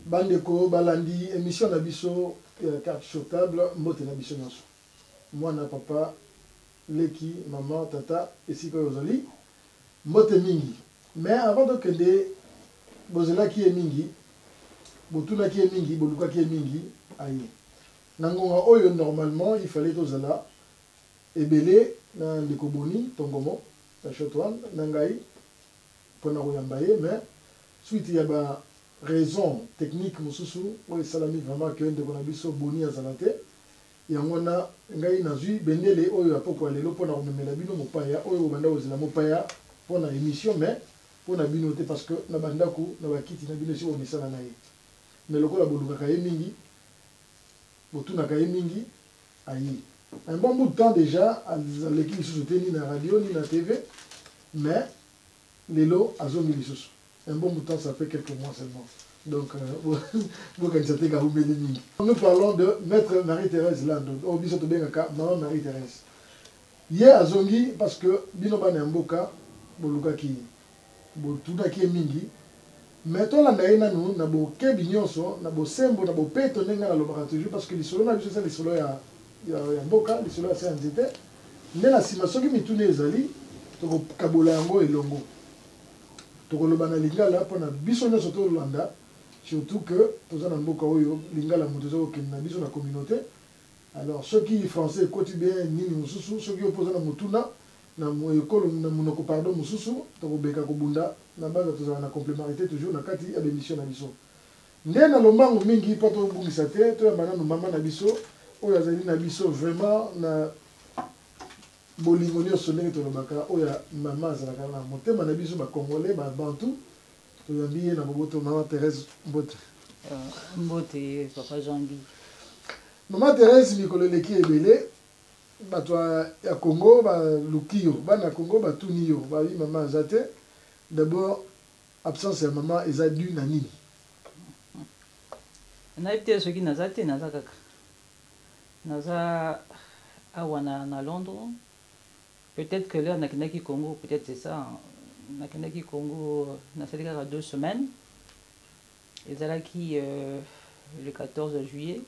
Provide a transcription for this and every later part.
Bandeko balandi émission na biso carte sur table mbote na biso nyonso mwana papa leki maman tata esika ozali mbote mingi mais avant de kende bozelaki ye mingi botunaki ye mingi bolukaki ye mingi aye na ngonga oyo normalement il fallait tozala ebele na ndeko boni tongomo na chotwan na ngai mpona koyamba ye mais suite ya ba raison technique mususu oyo esalami vraiment ke ndeko na biso boni azala te yango na ngai nazwi bendele oyo ya poko ya lelo mpona komemela bino mopaya oyo banda kozela mopaya mpona émission mais mpona bino te parce que na bandako na bakiti na bino esi komisala na ye mais lokola bolukaka ye mingi botunaka ye mingi aye un bon bout de temps déjà aleki lisusu te ni na radio ni na tv mais lelo azongi lisusu un bon bout de temps, ça fait quelques mois seulement. Donc, nous parlons de Maître Marie-Thérèse Lando. Oh, Maman Marie-Thérèse. Hier à Zongi, parce que Binoba Namboka, Bolukaki, Botudaki Mingi, mettons la naïna nous, Nabo Kebignonso, Nabo Sembo, Nabo Peto, Nenga la Lobaratiju, parce que les solos, les solos, il y a Mboka, les solos, c'est un zété. Mais la Simasoki, Mitune Zali, Toko Kabolango et Longo. Tokoloba lingala pona biso nyonso to Landa surtout que toza na mboka oyo lingala moto zo na biso na communauté alors ceux qui français quotidien nini mususu ceux qui opposent na mutuna na ekolo na monoko pardon mususu tokobeka kobunda na base toza na complémentarité toujours na kati ya émission na biso ndé na lombango mingi poto bungisa te to ya banano mama na biso oyo azali na biso vraiment na bolingo nyonso ndenge tolobaka oyo mama azalaka na motema na biso bacongolais babantu toyambi ye na boboto mama Thérèse Mbote Mbote papa Jean-Guy mama Thérèse mikolo eleki ebele bato ya Congo baluki yo bana Congo batuni yo babi mama aza te d'abord absence ya mama eza dû na nini nayebi te soki naza te naza kaka naza awa na Londres. Peut-être que là, on a Congo, peut-être c'est ça. On a Congo, on a 2 semaines. Et là, qui le 14 juillet,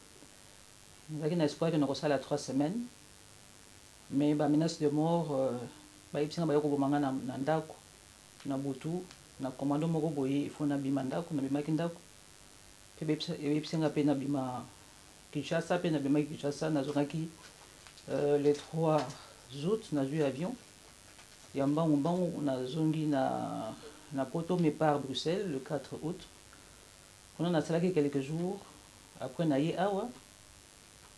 on a espoir qu'on reçoit la 3 semaines. Mais la menace de mort, il y a un ndako, na butu, na commando moko boye, il faut na bima ndako, na bima kindako. Puis il y a na bima Kinshasa, puis na bima Kinshasa, na zonaki les 3 août, on a vu l'avion. Et en bas, on a zongi na poto, mais par Bruxelles, le 4 août. On a salé quelques jours. Après, on a eu awa.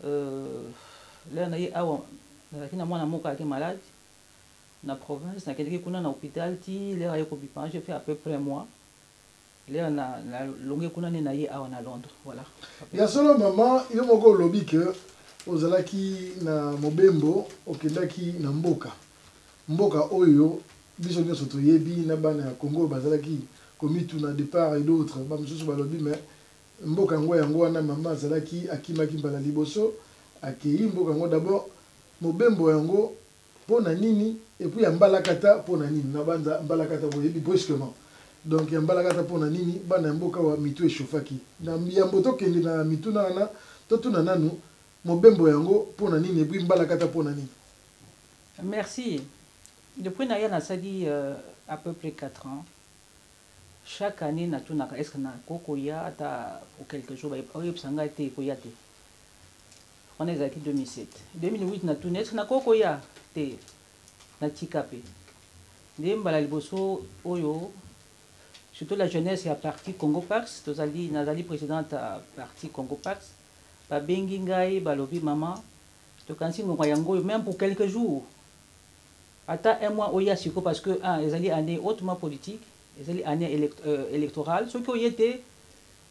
Là, on a eu awa. On a été malade. Dans la province, on a été à l'hôpital. J'ai fait à peu près un mois. Là, on a longué na eu awa à Londres. Voilà. Il y a seulement maman, il y a un lobby que ozalaki na mobembo okendaki na mboka oyo biso nyonso toyebi na bana ya Congo bazalaki komitu na départ et d'autres bamosusu balobi mais mboka yango wana mama azalaki akimaki mbala liboso akei mboka yango d'abord mobembo yango mpona nini et puis ya mbalakata mpona nini na banza mbalakata boyebi brusquement donc ya mbalakata mpona nini bana ya mboka wa mitu eshofaki na yambo tokende na mitu na wana totuna nanu mobembo yango pona nini ebwi mbalakata pona nini. Merci. Depuis Naya Nasadi à peu près 4 ans. Chaque année na tuna est-ce que na kokoya ata pour quelques jours oyo psanga été koyate. On est acquis 2007. 2008 na tuna est-ce que na kokoya te na tikape. Ndembala liboso oyo surtout la jeunesse et à parti Congo Pax, tozali nazali présidente à parti Congo Pax. Babengi ngai balobi maman tokanisi ngoma yango même pour quelques jours ata un mois oya siko parce que ezali année hautement politique ezali année électorale ce qui oyete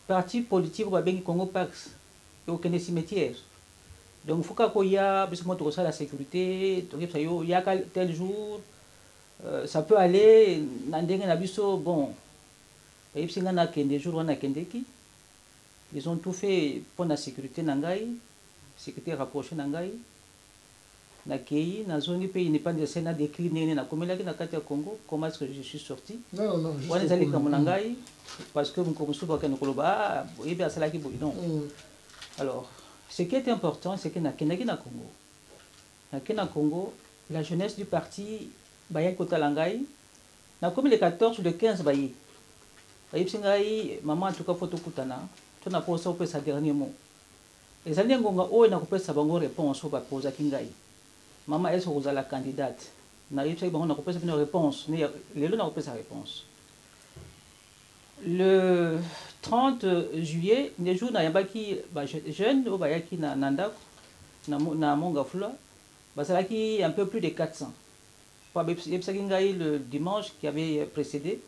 parti politique babengi Congo Pax et au cimetière donc faut koya biso moto ko la sécurité to yeba yo ya tel jour ça peut aller na ndenge na biso bon yebsinga na kende jour wana kendeki. Ils ont tout fait pour la sécurité Nangai, sécurité rapprochée Nangai. nakei nazongi pe indépendance na décliné na komelaki na kati ya Congo. Comment est-ce que je suis sorti? Non, wana ezali likambo na ngai parce que mokongo mosusu bakende koloba oyebi asalaki boye non. Alors ce qui est important c'est que nakendaki na Congo. Nakei na Congo, la jeunesse du parti bayaki kotala ngai nakomi le 14 le 15 baye bayebisi ngai mama en tout cas fo tokutana tona posa opesa dernier mot ezali ngonga oyo nakopesa bango réponse oyo bapozaki ngai mama est-ce que ozala candidate nayebisaki bango nakopesa bino réponse lelo nakopesa réponse. Le 30 juillet le jour nayambaki bajeune oyo bayaki na ndako na Mongafula bazalaki un peu plus de 400. Yebisaki ngai le dimanche qui avait précédé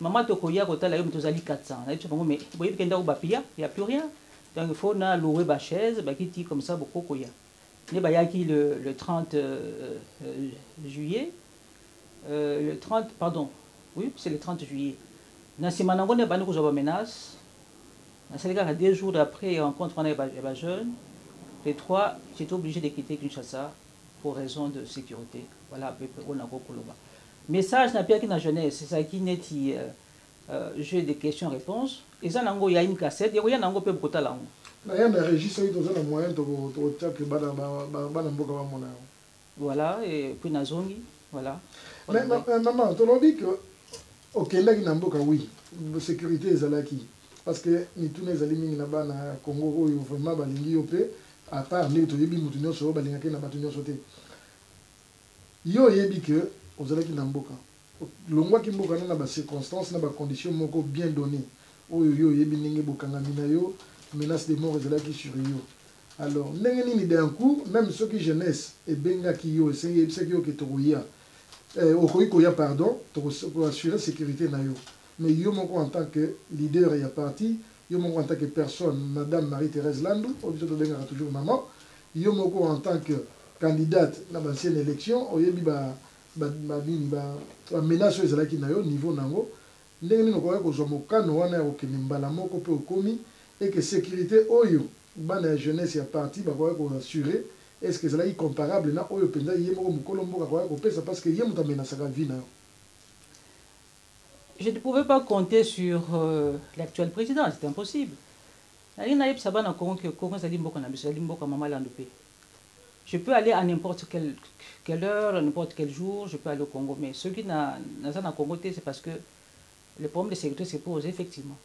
maman tokoya kotala yo tozali 400 nayebisa bango mais boyebi ke ndako bapia il n'y a plus rien donc il faut na louer ba chaise bakiti comme ça bokokoya ne bayaki le 30 juillet le 30 pardon oui c'est le 30 juillet na sima nango ne bandi kozwa ba menace nasali kaka 2 jours après rencontre wana ya ba jeune les 3 j'étais obligé de quitter Kinshasa pour raison de sécurité. Voilà, on a beaucoup de message n'a pas qu'une jeunesse, c'est ça qui n'est jeu de questions-réponses. Et ça, il y a une cassette, il y a un peu de talent. Voilà, et puis Nazongi, voilà. Mais maman, tu as dit que ok, là il y a oui, sécurité est là qui, parce que ni tous les aliments là-bas na Congo, il faut vraiment balingi opé. À part les autres, yebi mutunyo so balingaki na batunyo sote. Yo yebi que ozalaki na mboka. Longwa ki mboka na ba circonstances na ba conditions moko bien données. Oyo yo yebi ninge bokangami na yo, menace de mort ezalaki sur yo. Alors ndenge nini d'un coup, même ceux qui jeunesse et bengaki yo, c'est yo ke tokoya. Okoyi koya pardon, pour assurer sécurité na yo. Mais yo moko en tant que leader ya parti yo moko en tant que personne, Madame Marie-Thérèse Landou, toujours maman, yo moko en tant que candidate dans l'ancienne élection, oyebi ba menace ezalaki na yo niveau nango, ndenge nini okoya kozwa mokano wana ya kokende mbala moko pe okomi et que sécurité oyo bana ya jeunesse ya parti bakoya koassurer est-ce que ezalaki comparable na oyo penza ye moko mokolo mboka akoya kopesa parce que ye moto amenasaka vie na yo. Je ne pouvais pas compter sur l'actuel président, c'était impossible. Je peux aller à n'importe quelle heure, à n'importe quel jour, je peux aller au Congo. Mais ceux qui n'ont pas Congo, c'est parce que le problème de sécurité se pose, effectivement.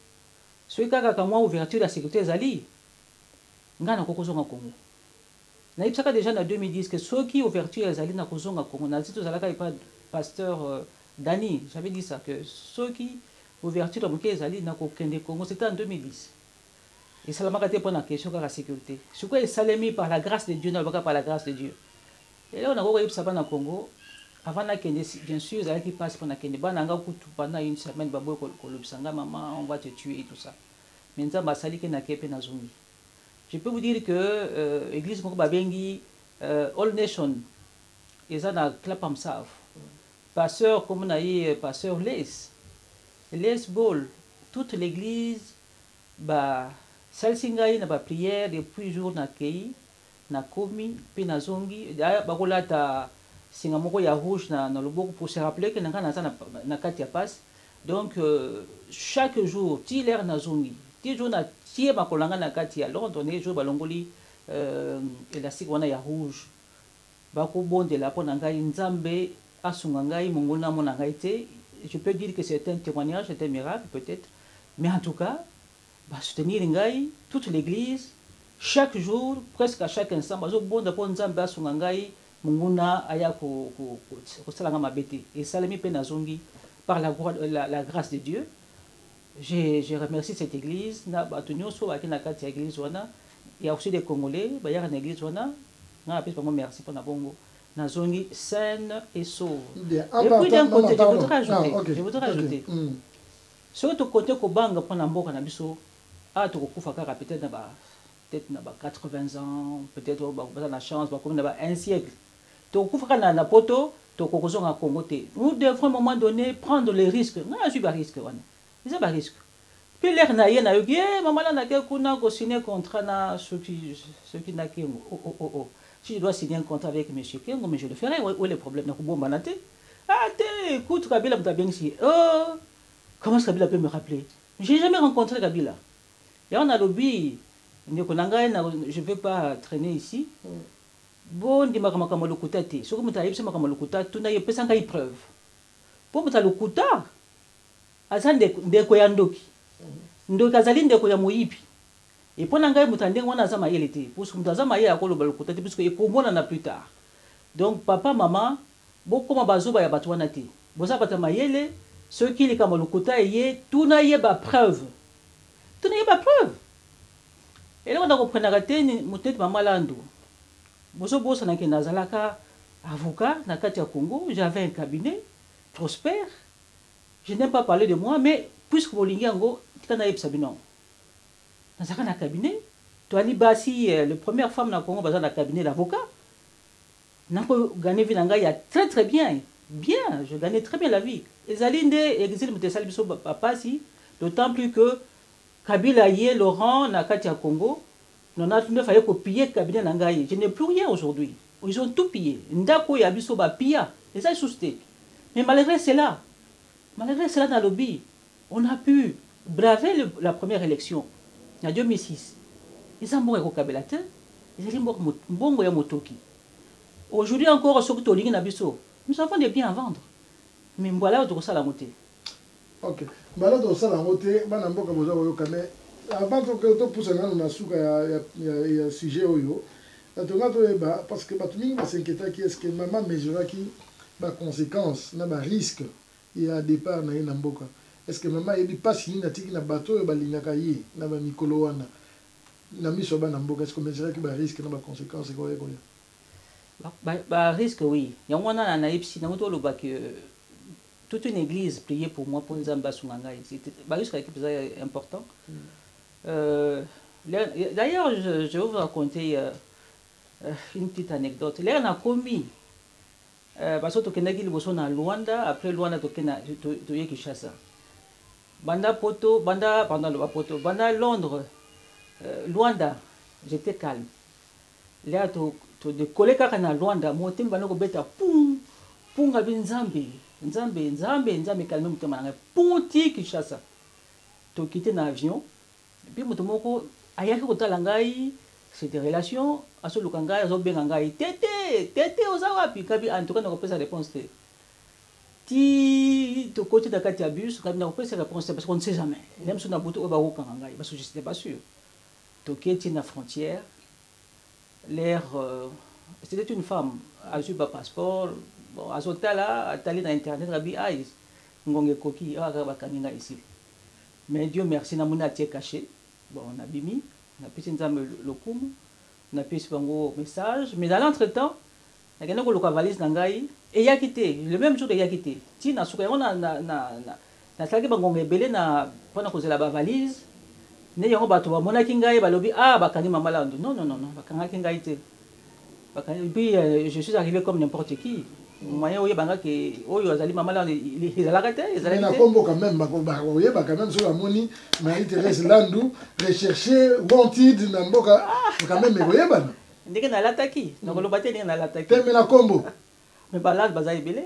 Ceux qui ont moi ouverture de la sécurité, Zali, ils ont au Congo. Nous avons déjà en 2010 que ceux qui ont ouverture de Zali, au Congo, nous avons pas pasteur Dani, j'avais dit ça, que ceux qui ouverture de Zali na Congo, c'était en 2010. Et ça m'a été pour la question de la sécurité. Ce qui est salémi par la grâce de Dieu, pas par la grâce de Dieu. Et là, on a vu ça dans le Congo. Avant bien sûr, ça qui passe pour la Kenya. Pendant une semaine, maman, on va te tuer et tout ça. Maintenant, je peux vous dire que l'église Babengi, All Nation, ils ont un clap comme ça. Pasteur, comme on a dit, pasteur Les Ball, toute l'église, Salsingaï na prière depuis jour na kei na komi pe na zongi bakola ta singa moko ya rouge na loboko pour se rappeler que na kati ya passe. Donc chaque jour ti l'air na zongi ti jour na tie bakolanga na kati ya Londres ne jour balongoli elastique wana ya rouge bako bondela pona ngai nzambe asunga ngai mongona mona ngai te. Je peux dire que c'est un témoignage, c'est un miracle peut-être, mais en tout cas soutenir ngai toute l'église chaque jour presque à chaque instant bazobonda po nzambe asunga ngai munguna aya ko salanga mabete et salami pe nazongi par la grâce de Dieu. Je remercie cette église na batunyo so bakina kati ya église wana. Il y a aussi des Congolais bayaka na église wana na appelle pas merci pour na bongo nazongi saine et sauve. Et puis d'un côté je voudrais rajouter sur ton côté ko banga pour na mboka na biso. Ah, tu as peut-être 80 ans, peut-être tu as la chance, un siècle. Tu as un poto, tu as un Congo. Nous devons à un moment donné prendre les risques. Non, je suis pas risque. C'est pas risque. Puis l'air n'a rien à dire, maman n'a qu'à signer contrat ceux qui n'a qu'à Si je dois signer un contrat avec M. Kengo, mais je le ferai. Où est le problème? Ah, écoute, Kabila m'a bien ici. Oh, comment est-ce que Kabila peut me rappeler? Je n'ai jamais rencontré Kabila. Et on a lobby. Je ne vais pas traîner ici. Bon, je vais lokuta te. Ce que je vais faire, lokuta, tu n'as pas sans preuve. Pour me lokuta, azan de koyandoki. Ndoki azali ndeko ya moyipi. Et pour n'engager mutande wana za mayele te. Pour que mutaza mayele akolo lokuta te, parce que ekomona na plus tard. Donc papa maman, beaucoup ma bazoba ya batu wana te. Boza bata mayele, ceux qui les kama lokuta eye, tout na yeba preuve. Tout na yeba preuve. Et là on a compris na mutet mama lando. Bozo bosa na nazalaka avocat na kati ya Congo, j'avais un cabinet prospère. Je n'aime pas parler de moi, mais puisque bolingi yango tika yeb sabino. Nazaka na cabinet, to ali basi la première femme na Congo baza na cabinet d'avocat. Nako gagner vie nanga ya très très bien. Bien, je gagnais très bien la vie. Ezalinde exil mutesali biso papa si, d'autant plus que Kabila yé Laurent na kati ya Congo. Non, il fallait copier le cabinet Nangaï. Je n'ai plus rien aujourd'hui. Ils ont tout pillé. Ndako y a biso ba pilla. Et ça, c'est mais malgré cela, dans le lobby, on a pu braver la première élection en 2006. Ils ont mordu au Kabelateur. Ils ont mordu au Motoki. Aujourd'hui encore, ce que tu as dit, nous avons des biens à vendre. Mais voilà, on a la montée. Ok. Voilà, on a la montée. Je vais avant que tu pousses un suka ya sujet oyo parce que batumi va s'inquiéter qui est-ce que maman mesura qui ba conséquence na ba risque il y a départ na ina mboka est-ce que maman yebi passe ni na tiki na bateau yo balingaka ye na ba mikolo wana na miso ba na mboka est-ce que mesura qui ba risque na ba conséquence ko ko ba risque oui yango wana na ipsi na moto loba que toute une église priait pour moi pour nzamba sungangai c'était ba risque qui important. D'ailleurs, je vais vous raconter une petite anecdote. Là, on a commis, parce que tu es à Luanda, après Luanda, tu es Kinshasa. Banda Londres, Luanda, j'étais calme. Là, tu es collé à Luanda, mon team, poum, poum, Nzambe, calme, poum, Kinshasa. Tu as quitté l'avion. Puis mutomoko ayaki kotala ngai cette relation aso lukangai azo benga ngai tete ozawa puis kabi en tout cas na kopesa réponse te ti to côté de kati bus kabi na kopesa réponse parce qu'on ne sait jamais même si on a butu oba okanga ngai parce que je n'étais pas sûr to keti na frontière l'air c'était une femme a eu pas passeport bon azotala atali na internet kabi ai ngonge koki aka bakaninga ici. Mais Dieu merci, na mona tie caché. Bon, on a bimi, on a pu s'enzamer le koum, on a pu se faire un message. Mais dans l'entretemps, il y a quelqu'un qui a valise nangai et il a quitté. Le même jour, il a quitté. Si na souka na saki bangonge belé na pona cause la valise. Ne yango bato ba mona kingai ba lobi ah bakani mama lando. Non, bakanga kingai te. Bakani puis je suis arrivé comme n'importe qui. Moyen oye banga ke oyo azali mama lando ils ala te ils ala na kombo quand même oye ba quand même sur la moni Marie-Thérèse Landou rechercher wanted na mboka quand même oye bana ndenge na lataki na koloba te ndenge na lataki te na kombo mais balage bazali belé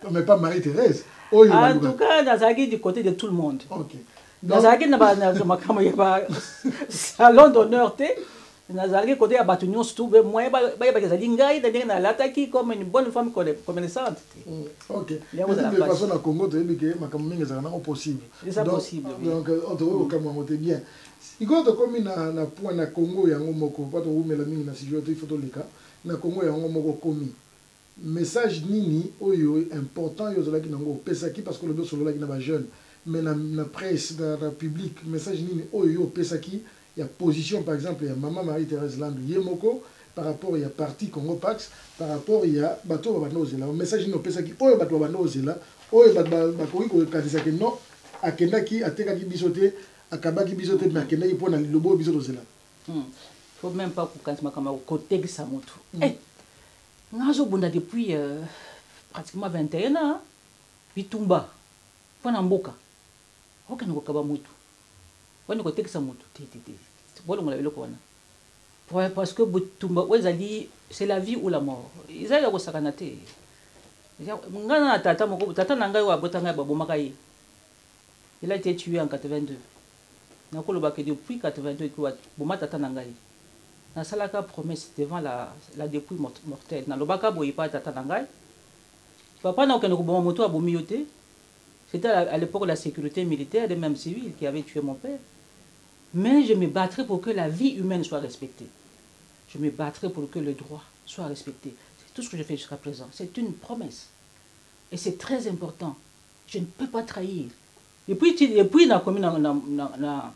mais pas Marie-Thérèse oyo en tout cas nazaki du côté de tout le monde. OK nazaki na makamo ya ba salon d'honneur te nazalaki côté ya bato nyonso tout moyen bayebaki ezali ngai ndenge nalataki comme une bonne femme connaissante. OK de toute façon na Congo toyebi ke makambo mingi ezalaka nango possible donc otokokamwa ngo te bien sikoyo tokomi na point na Congo yango moko mpo tokumela mingi na sujet to ifo toleka na Congo yango moko komi message nini oyo important oyo ozalaki nango opesaki parce que lobi osololaki na bajeune mais na presse na public message nini oyo opesaki. Il y a position par exemple, il y a Maman Marie-Thérèse Landou Yemoko par rapport il y a parti Congo Pax par rapport il y a bateau Banozela. Message nous pesa ki oyo bateau Banozela, oyo bakoki ko kadisa ke non akendaki atekaki bisote akabaki bisote mais akendaki pona lilobo bisotozela. Faut même pas ko kantima kama côté que ça moto. Eh. Ngazo bunda depuis pratiquement 21 ans. Bitumba. Pona mboka. Oka ngo kaba moto. Wani ko tekisa moto tete bolongola biloko wana parce que c'est la vie ou la mort. Ils allaient au sakanate. Il a été tué en 82. Depuis 82, na salaka promesse devant la dépouille mortelle. Na lobaka boye pas tata nangai. Papa n'a aucun moto à bomioté. C'était à l'époque la sécurité militaire et même civile qui avait tué mon père. Mais je me battrai pour que la vie humaine soit respectée. Je me battrai pour que le droit soit respecté. C'est tout ce que je fais jusqu'à présent. C'est une promesse. Et c'est très important. Je ne peux pas trahir. Et puis na commis na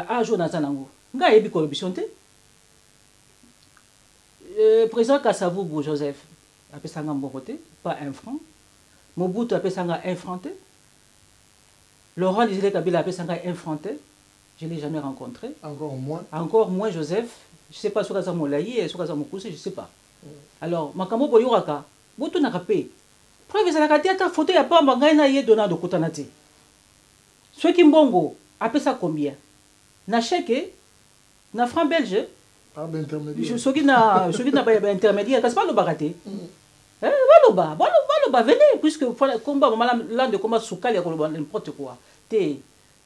ajo na zanango. Nga yebi corruption te. Président Kassavou Joseph appelé Sanga Mboroté, pas un franc. Mobutu appelé Sanga un franc. Laurent Désiré Kabila appelé Sanga un franc. Je ne l'ai jamais rencontré. Encore moins. Encore moins Joseph. Je ne sais pas sur Kaza Molayi et sur Kaza Mokousse, je ne sais pas. Alors, Makambo Boyoraka, Boto n'a capé. Preuve, c'est la carte photo, il n'y a pas un bagage na yé donnant de Kotanate. Ceux qui mbongo, appelez ça combien? Na chèque, na franc belge. Ah, ben intermédiaire. Ceux qui n'a pas intermédiaire, c'est pas le baraté. Voilà, venez, puisque le combat, l'an de combat soukal, il y a n'importe quoi.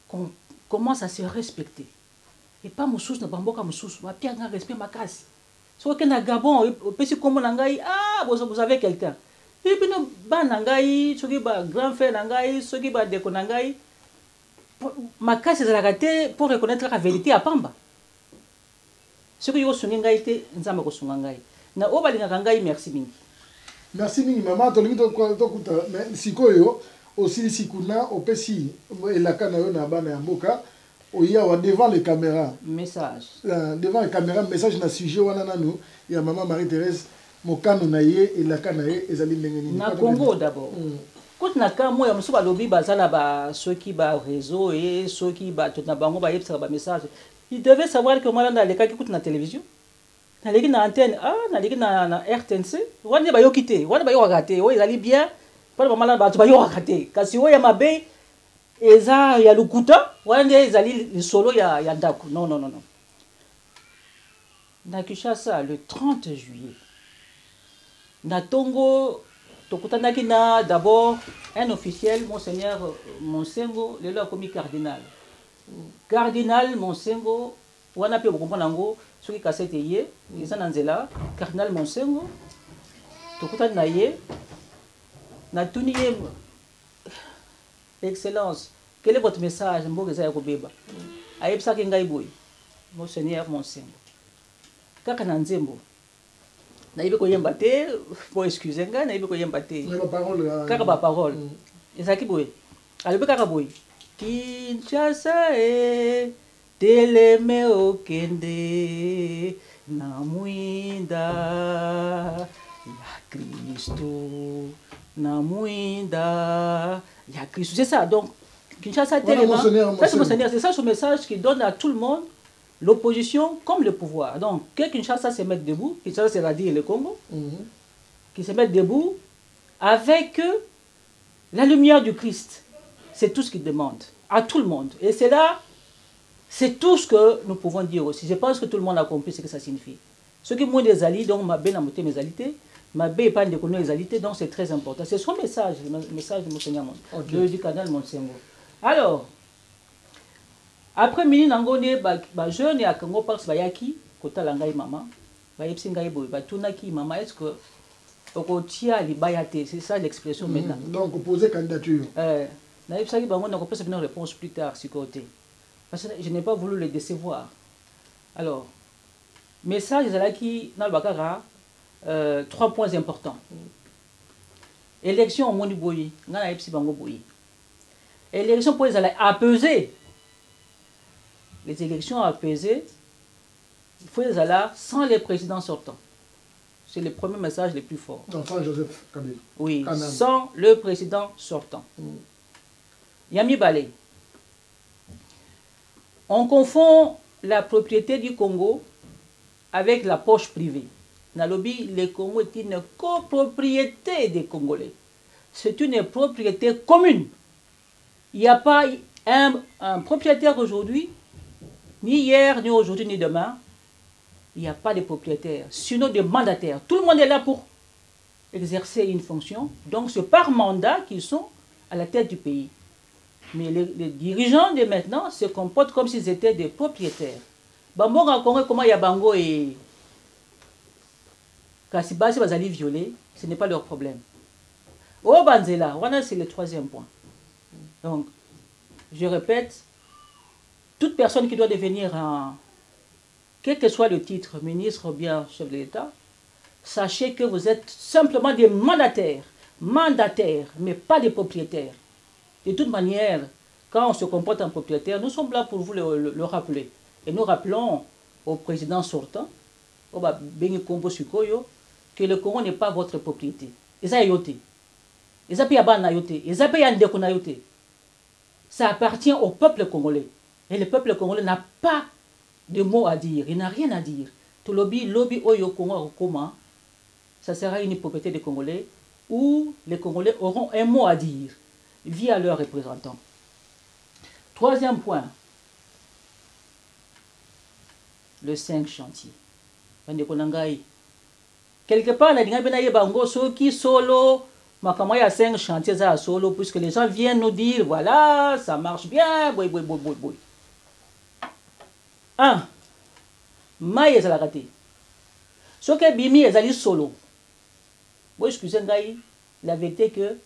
Qu'on commence à se respecter. Et pas mon sous, pas mon sous, ma pierre, un respect, ma casse. Soit qu'il y a un Gabon, au petit comme Nangaï, ah, vous avez quelqu'un. Et puis, nous, Nangaï, ceux qui ont grand frère Nangaï, ceux qui ont déco Nangaï, ma casse est raté pour reconnaître la vérité à Pamba. Ceux qui ont sonné Nangaï, nous avons sonné Nangaï. Na obali Nangaï, merci mingi. Merci mingi, maman, tu as dit que mais si quoi, aussi si kuna, au PC, et la canaille na bana ya mboka. Il y a devant les caméras. Message. Devant les caméras, message na sujet wanananu. Il y a maman Marie-Thérèse, Mokano naye et la canaille et Zali Mengeni. Na Congo d'abord. Quand na ka moi musu ba lobby bazala ba ceux qui ba réseau et ceux qui ba tout na bango ba yebsa ba message. Ils devaient savoir que moi dans les cas qui écoutent na télévision. Na leki na antenne na leki na RTNC. Wande ba yo kité, wande ba yo raté. Oui, ils allaient bien. Pas ba malade ba tu ba yo raté. Kasi wo ya mabe eza ya lukuta wande ezali solo ya ndako. Non. Na Kinshasa le 30 juillet. Na Tongo tokutanaki na d'abord un officiel monseigneur Monsengo lelo a commis cardinal. Cardinal Monsengo wana pe comprendre ngo soki kasete ye eza na nzela cardinal Monsengo tokutana na ye na tuniye. Excellence, quel est votre message? Monseigneur Monsengo. Kaka na nzembo. Na ibe ko yemba te, pour excuser nga, na ibe ko yemba te. Kaka ba parole. Ezaki boy. Alebe kaka boy. Kinshasa e teleme okende na muinda ya Kristo. Namuinda, il y a Christ. C'est ça, donc, Kinshasa tellement. C'est ça ce message qui donne à tout le monde, l'opposition comme le pouvoir. Donc, que Kinshasa se mette debout, Kinshasa c'est-à-dire le Congo, qui se mette debout avec la lumière du Christ. C'est tout ce qu'il demande à tout le monde. Et c'est là, c'est tout ce que nous pouvons dire aussi. Je pense que tout le monde a compris ce que ça signifie. Ceux qui m'ont des alliés, donc ma bien amoté mes alliés. Ma bé pas de connaître les alités, donc c'est très important. C'est son message, le message de Monseigneur du canal Monsengo. Alors, après mini nangone ba jeune ya Congo Parks bayaki kota langai maman, ba yepsi ngai boy ba tunaki maman est-ce que okotia libayate, c'est ça l'expression maintenant. Donc poser candidature. Na yepsa ki bango na ko pesa une réponse plus tard sur côté. Parce que je n'ai pas voulu les décevoir. Alors, message zalaki na bakara 3 points importants. Élection au monde boyi, ngana epsi bango boyi. Élection pour les apaiser. Les élections apaisées, il faut les aller sans les présidents sortants. C'est le premier message le plus fort. Donc sans Joseph Kabila. Oui, sans le président sortant. Yami Balé. On confond la propriété du Congo avec la poche privée. Nalobi, le Congo est une copropriété des Congolais. C'est une propriété commune. Il n'y a pas un propriétaire aujourd'hui, ni hier, ni aujourd'hui, ni demain, il n'y a pas de propriétaires, sinon des mandataires. Tout le monde est là pour exercer une fonction. Donc, c'est par mandat qu'ils sont à la tête du pays. Mais les dirigeants de maintenant se comportent comme s'ils étaient des propriétaires. Bambonga Congo, comment il y a Bango et Kassibasi Bazali violés, ce n'est pas leur problème. Au Banzela, voilà, c'est le troisième point. Donc, je répète, toute personne qui doit devenir quel que soit le titre, ministre ou bien chef de l'État, sachez que vous êtes simplement des mandataires, mais pas des propriétaires. De toute manière, quand on se comporte en propriétaire, nous sommes là pour vous le rappeler. Et nous rappelons au président sortant, au Bengi Kombo Sukoyo, que le Congo n'est pas votre propriété. Et ça, ça appartient au peuple congolais. Et le peuple congolais n'a pas de mots à dire. Il n'a rien à dire. Tout lobby Oyo Congo comment ça sera une propriété des Congolais où les Congolais auront un mot à dire via leurs représentants. Troisième point, le 5 chantier. Quelque part, la Dinga Bango Soki solo, il y a 5 chantiers à solo, puisque les gens viennent nous dire voilà, ça marche bien, boy. 1. Maï est à la raté. Ce que Bimi est allé solo. Moi, excusez-moi, la vérité est que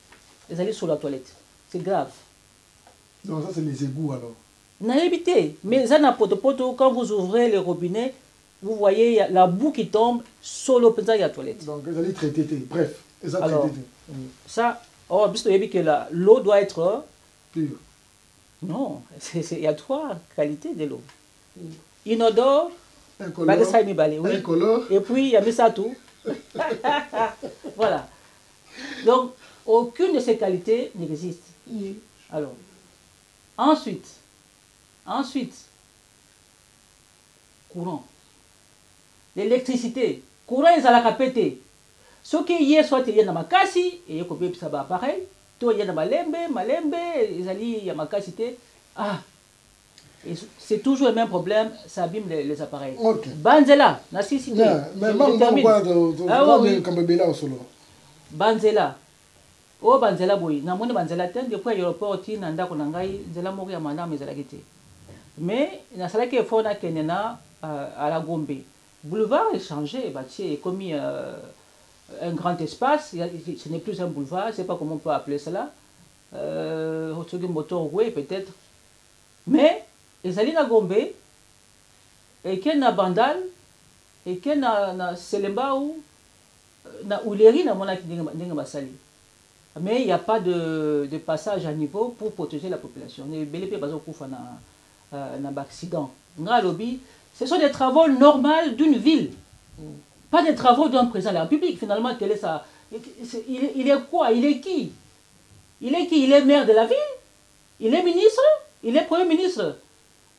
les allés sur la toilette. C'est grave. Donc ça, c'est les égouts alors. N'a évité. Mais ça n'a pas de poto. Quand vous ouvrez les robinets, vous voyez y a la boue qui tombe solo dans la toilette. Donc les allés traiter. Bref, les allés traiter. Ça, puisque que l'eau doit être pure. Non, il y a 3 qualités de l'eau. Inodore, incolore, et puis il y a mis ça tout. Voilà. Donc, aucune de ces qualités n'existe. Alors, ensuite, courant. L'électricité. Courant, ils allaient péter. Ce qui y est, soit il y a dans ma casse, et il y a combien ça va pareil. Toi, il y a dans malembe, ils allaient, il y a ma cassité. Ah! C'est toujours le même problème, ça abîme les appareils. Okay. Banzela, Nassicité. Mais Banzela. Oh, Banzela, boy. Na moni Banzela ten, depuis l'aéroport, nanda konangai, Zela mori à madame, mais mais, na salaki e fona kenena à la Gombe. Boulevard est changé, bâti est commis un grand espace, ce n'est plus un boulevard, je ne sais pas comment on peut appeler cela. Moteur, oui, peut-être. Mais, les alliés na Gombe, et qu'il na Bandal, et qu'il na Selemba ou na Ouleri, na Mona Basali. Mais il n'y a pas de passage à niveau pour protéger la population. Ce sont des travaux normaux d'une ville, pas des travaux d'un président de la République. Finalement, quel est ça? Il est quoi? Il est qui? Il est qui? Il est maire de la ville? Il est ministre? Il est premier ministre?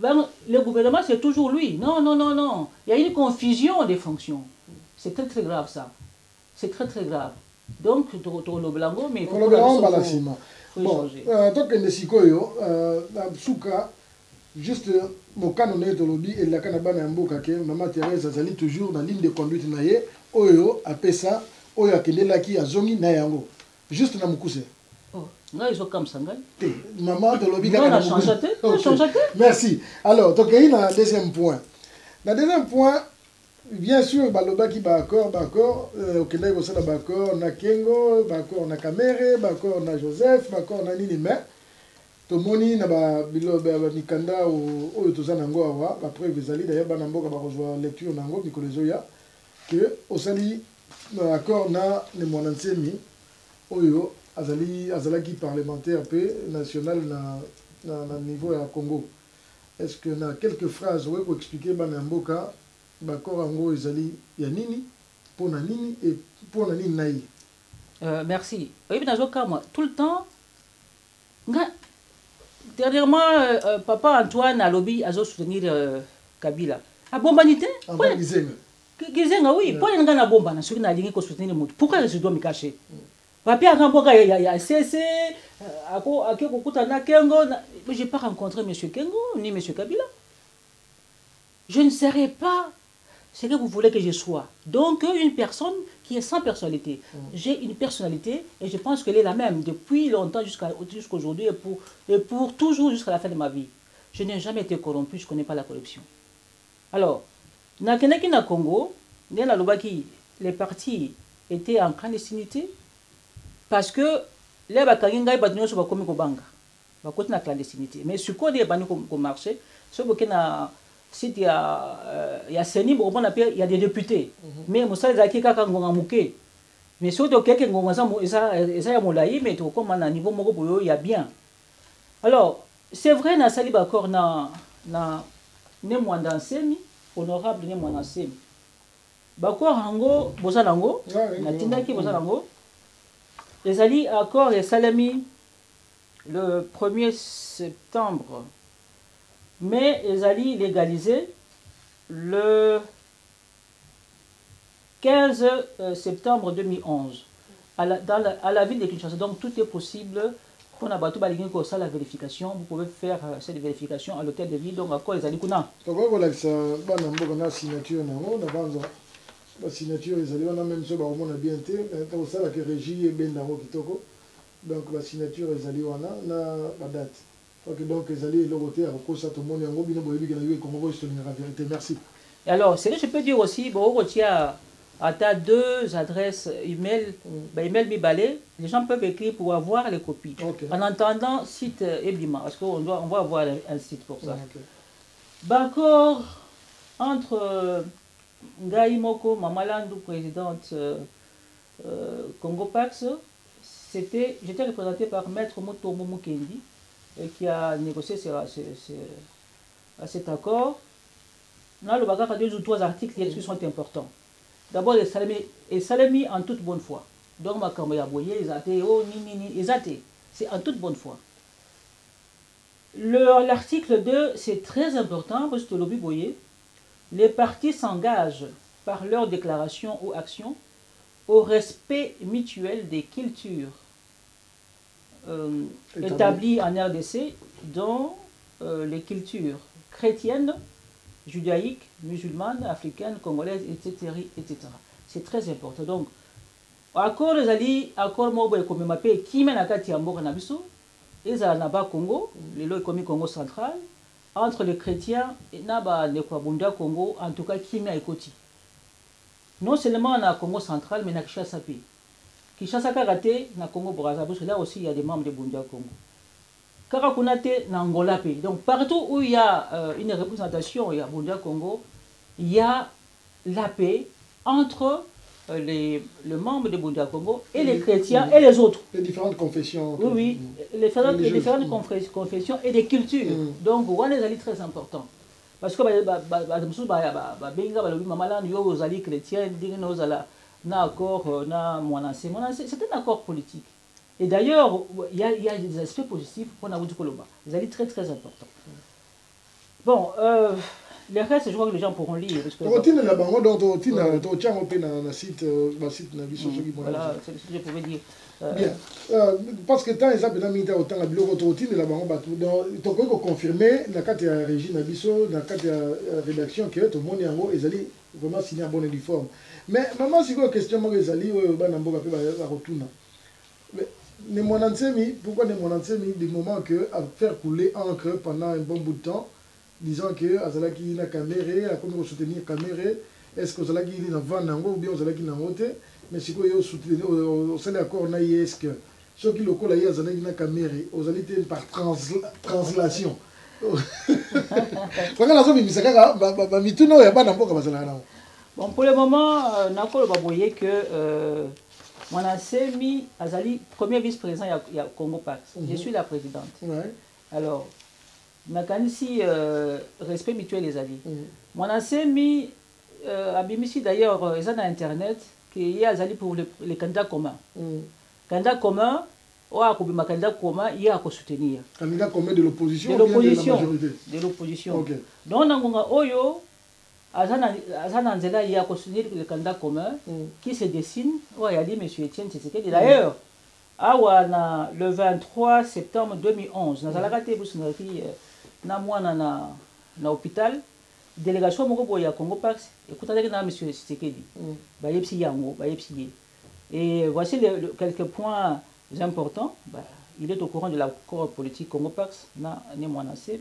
Le gouvernement, c'est toujours lui. Non, non, non, non. Il y a une confusion des fonctions. C'est très, très grave, ça. C'est très, très grave. Donc, le blanco, mais il faut changer. Donc, Nesikoyo, Souka, juste mon canon de lobby et la canabana mboka ke maman Thérèse azali toujours dans ligne de conduite naie oyo apesa oyo akendelaki azongi na yango juste na mukuse. Oh, ngai zo comme ça ngai. Maman de lobby on a changé. Merci. Alors, donc il y a un deuxième point. Le deuxième point, bien sûr, balobaki bakor okendai kosala bakor na Kengo, bakor na Kamere, bakor na Joseph, bakor na nini mais tomoni na ba mikanda oyo toza nango awa ba preuve ezali d'ailleurs bana mboka ba rejoindre lecture nango mikolo ezoya que osali accord na ne mwana nsemi oyo azalaki parlementaire pe national na niveau ya Congo. Est-ce que na quelques phrases ouais pour expliquer bana mboka ba accord ngo ezali ya nini pona nini et pona nini nayi? Merci. Oui, moi tout le temps dernièrement, papa Antoine a lobby à soutenir Kabila. A bombanité? Gizenga, oui. Pourquoi il y a une bombe na soutenir le monde? Pourquoi je dois me cacher? Papi a ramboka ya CC, je n'ai pas rencontré M. Kengo ni M. Kabila. Je ne serai pas ce que vous voulez que je sois. Donc, une personne qui est sans personnalité. J'ai une personnalité et je pense qu'elle est la même depuis longtemps jusqu'à aujourd'hui et pour toujours jusqu'à la fin de ma vie. Je n'ai jamais été corrompu, je ne connais pas la corruption. Alors, na Congo, les partis étaient en clandestinité parce que les Bakanginga et sont commis au Banga. Bakoti na clandestinité. Mais ce qu'on dit au marché, c'est que na site il y a Seni, il y a des députés. Mais Moussa Zaki Kaka Ngonga Mouké. Mais surtout quelqu'un Ngonga ça ya Moulaï, mais tout comme à niveau Moko il y a bien. Alors, c'est vrai na Sali Bakor na ne Mwanda Nsemi, honorable ne Mwanda Nsemi. Bakor Hango, Bosanango, na Tindaki Bosanango. Les alliés accord et Salami le 1er septembre, mais les alliés légalisés le 15 septembre 2011 à la ville de Kinshasa. Donc tout est possible. Pour la vérification, vous pouvez faire cette vérification à l'hôtel de ville. Donc à quoi les alliés la signature les alliés on a même ça on a bien été au ça que régie et ben dango kitoko donc la signature les alliés on a la date donc les alliés le côté à cause tout le monde yango bino boyebi que na yo comme vous la vérité. Merci. Et alors c'est que je peux dire aussi bon retient à ta 2 adresses email email Mibalé, les gens peuvent écrire pour avoir les copies. En attendant site Ebima parce qu'on va avoir un site pour ça. D'accord, entre Ngai Moko, Mamalandou, présidente Congo Pax, j'étais représenté par Maître Motomo Mukendi, qui a négocié cet accord. Là, le bagage a 2 ou 3 articles qui sont importants. D'abord, les Salami en toute bonne foi. Donc, ma caméra boyée, les athées, oh, les athées, c'est en toute bonne foi. L'article 2, c'est très important, parce que lobby boyé. Les partis s'engagent par leur déclaration ou action au respect mutuel des cultures établies en RDC, dont les cultures chrétiennes, judaïques, musulmanes, africaines, congolaises, etc. etc. C'est très important. Donc, accord les alliés, accord Mobo comme mapé, qui mène à Katiambo Kanabiso, et Zanaba Congo, les lois commis Congo central, entre les chrétiens et Naba Nekwabunda Congo, en tout cas Kimia et Koti. Non seulement dans Congo central, mais dans Kinshasa pays. Kinshasa Karate, dans Congo Brazza, parce que là aussi il y a des membres de Bunda Congo. Karakunate, dans Angola pays. Donc partout où il y a une représentation, il y a Bunda Congo, il y a la paix entre les membres de Bunda Congo et les chrétiens et les autres. Les différentes confessions. Oui, les différentes confessions et des cultures. Donc, on est très important. Parce que les chrétiens, c'est un accord politique. Et d'ailleurs, il y a des aspects positifs qu'on a vu du Koloba. Les alliés très très importants. Bon, le reste, je crois que les gens pourront lire. Voilà, c'est ce que je pouvais dire. Bien. Parce que tant exemple, dans le temps, la routine là-bas, donc on confirmer dans la régie Nabiso, dans la rédaction que tout le monde est allé vraiment signer un bon uniforme. Mais maman, c'est quoi la question moi les allés banambo après la retourne. Mais mon enseigne, pourquoi mon enseigne des moments que à faire couler encre pendant un bon bout de temps, disant que azalaki na caméra, à comment soutenir caméra, est-ce que azalaki na vanango ou bien azalaki na moté, mais c'est quoi yo soutenir au sein d'accord na est-ce que ceux qui le collent là azalaki na caméra, azalaki par translation. Quand la zone misaka ba mituno ya bana mboka bazala. Bon, pour le moment, nakolo ba boyer que mon Semi Azali, premier vice-président, il y a Congo Pax. Je suis la présidente. Ouais. Alors, Makanisi, respect mutuel les alliés. Mon Semi, Abimisi d'ailleurs, ils ont dans Internet, qu'il y a Azali pour les candidats communs. Candidats communs, ma candidat commun, il y a à soutenir. Candidat commun de l'opposition. De l'opposition. De l'opposition. Ok. Donc, on a Oyo. Azananzela, il y a soutenir le candidat commun qui se dessine. Il y a dit M. Etienne Tshisekedi. D'ailleurs, le 23 septembre 2011, nous avons raté na l'hôpital. délégation moko boye ya Congo Pax ekutaki na monsieur Tshisekedi bayebisi yango bayebisi ye. Et voici quelques points importants. Il est au courant de l'accord politique Congo Pax na ne Mwanase.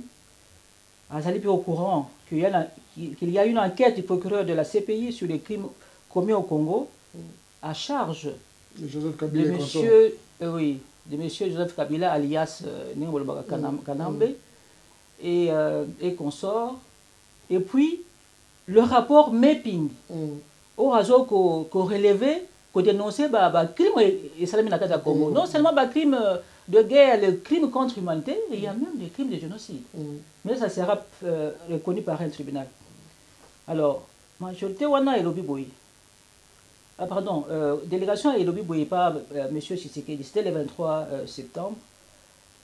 Azali au courant qu'il y a une enquête du procureur de la CPI sur les crimes commis au Congo à charge de monsieur de monsieur Joseph Kabila alias Ningolobaka Kanambe et consorts. Et puis, le rapport Mapping, au raison qu'on relevait, qu'on dénonçait le crime Congo. Non seulement le crime de guerre, le crime contre l'humanité, il y a même des crimes de génocide. Mais ça sera reconnu par un tribunal. Alors, majorité wana elobi boy. Ah pardon, délégation elobi boy par monsieur Tshisekedi, c'était le 23 septembre.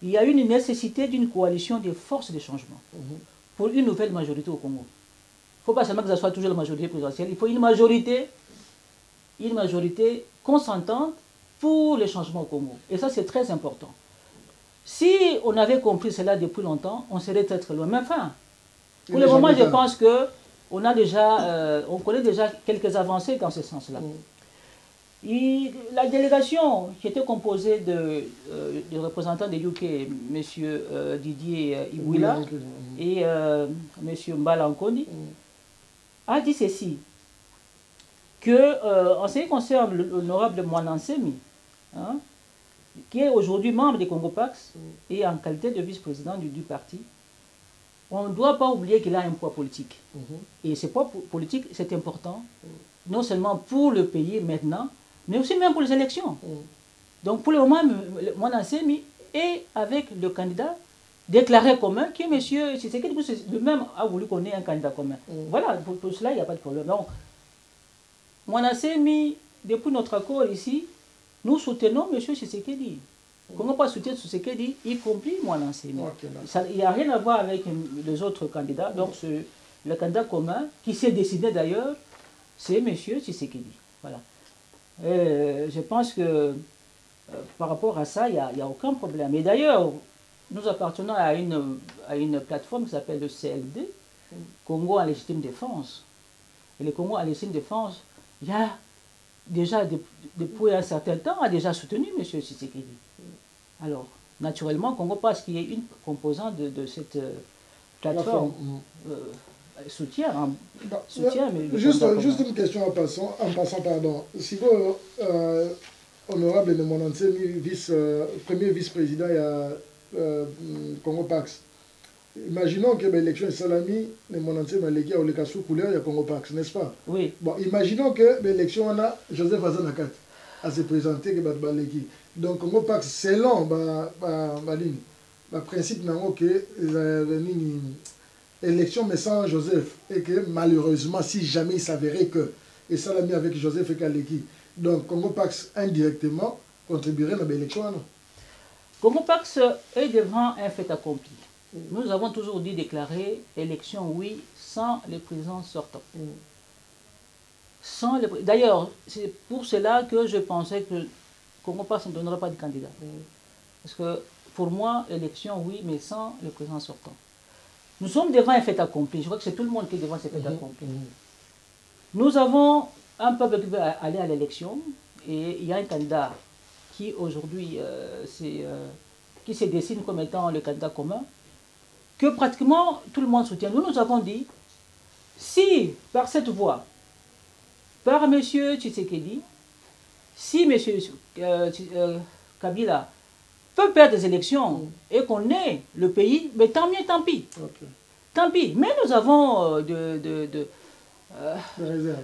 Il y a une nécessité d'une coalition des forces de changement pour une nouvelle majorité au Congo. Il ne faut pas seulement que ça soit toujours la majorité présidentielle, il faut une majorité consentante pour le changement au Congo. Et ça, c'est très important. Si on avait compris cela depuis longtemps, on serait très très loin. Mais enfin, pour le moment, je pense qu'on a déjà, on connaît déjà quelques avancées dans ce sens-là. La délégation qui était composée de représentants de UK, M. Didier Ibouila et M. Mbala Nkondi, a dit ceci, que en ce qui concerne l'honorable Mwanansemi, hein, qui est aujourd'hui membre des Congo Pax et en qualité de vice-président du parti, on ne doit pas oublier qu'il a un poids politique. Et ce poids politique, c'est important, non seulement pour le pays maintenant, mais aussi même pour les élections. Donc pour le moment, Mwanansemi est avec le candidat déclaré commun, qui est M. Tshisekedi, lui-même a voulu qu'on ait un candidat commun. Voilà, pour cela, il n'y a pas de problème. Donc, Mwanansemi, depuis notre accord ici, nous soutenons M. Tshisekedi. Comment pas soutenir Tshisekedi, y compris Mwanansemi. Il n'y a rien à voir avec les autres candidats. Donc le candidat commun, qui s'est décidé d'ailleurs, c'est M. Tshisekedi. Voilà. Je pense que par rapport à ça, il n'y a aucun problème. Et d'ailleurs, nous appartenons à une plateforme qui s'appelle le CLD, Congo en légitime défense. Et le Congo en légitime défense, il y a déjà, depuis un certain temps, a déjà soutenu M. Tshisekedi. Alors, naturellement, Congo Pax, qui est une composante de cette plateforme, soutient. Mais juste une question en passant, pardon. Si vous, honorable Mwanansemi, premier vice-président, il y a Congo Pax. Imaginons que l'élection est salami, Mwanansemi a l'équipe au sous couleur, il y a Congo Pax, n'est-ce pas? Oui. Bon, imaginons que l'élection, on a Joseph Azanakat à se présenter, que l'équipe. Donc, Congo Pax, selon le principe que l'élection, mais sans Joseph, et que malheureusement, si jamais il s'avérait que et salami avec Joseph et Kaleki, donc Congo Pax indirectement contribuerait à l'élection. Congo Pax est devant un fait accompli. Nous avons toujours dit déclarer élection oui sans le président sortant. D'ailleurs, c'est pour cela que je pensais que Congo Pax ne donnerait pas de candidat. Parce que pour moi, élection oui, mais sans le président sortant. Nous sommes devant un fait accompli. Je crois que c'est tout le monde qui est devant ce fait accompli. Nous avons un peuple qui veut aller à l'élection et il y a un candidat qui aujourd'hui qui se dessine comme étant le candidat commun, que pratiquement tout le monde soutient. Nous avons dit, si par cette voie, par M. Tshisekedi, si M. Kabila peut perdre des élections et qu'on ait le pays, mais tant mieux, tant pis. Tant pis. Mais nous avons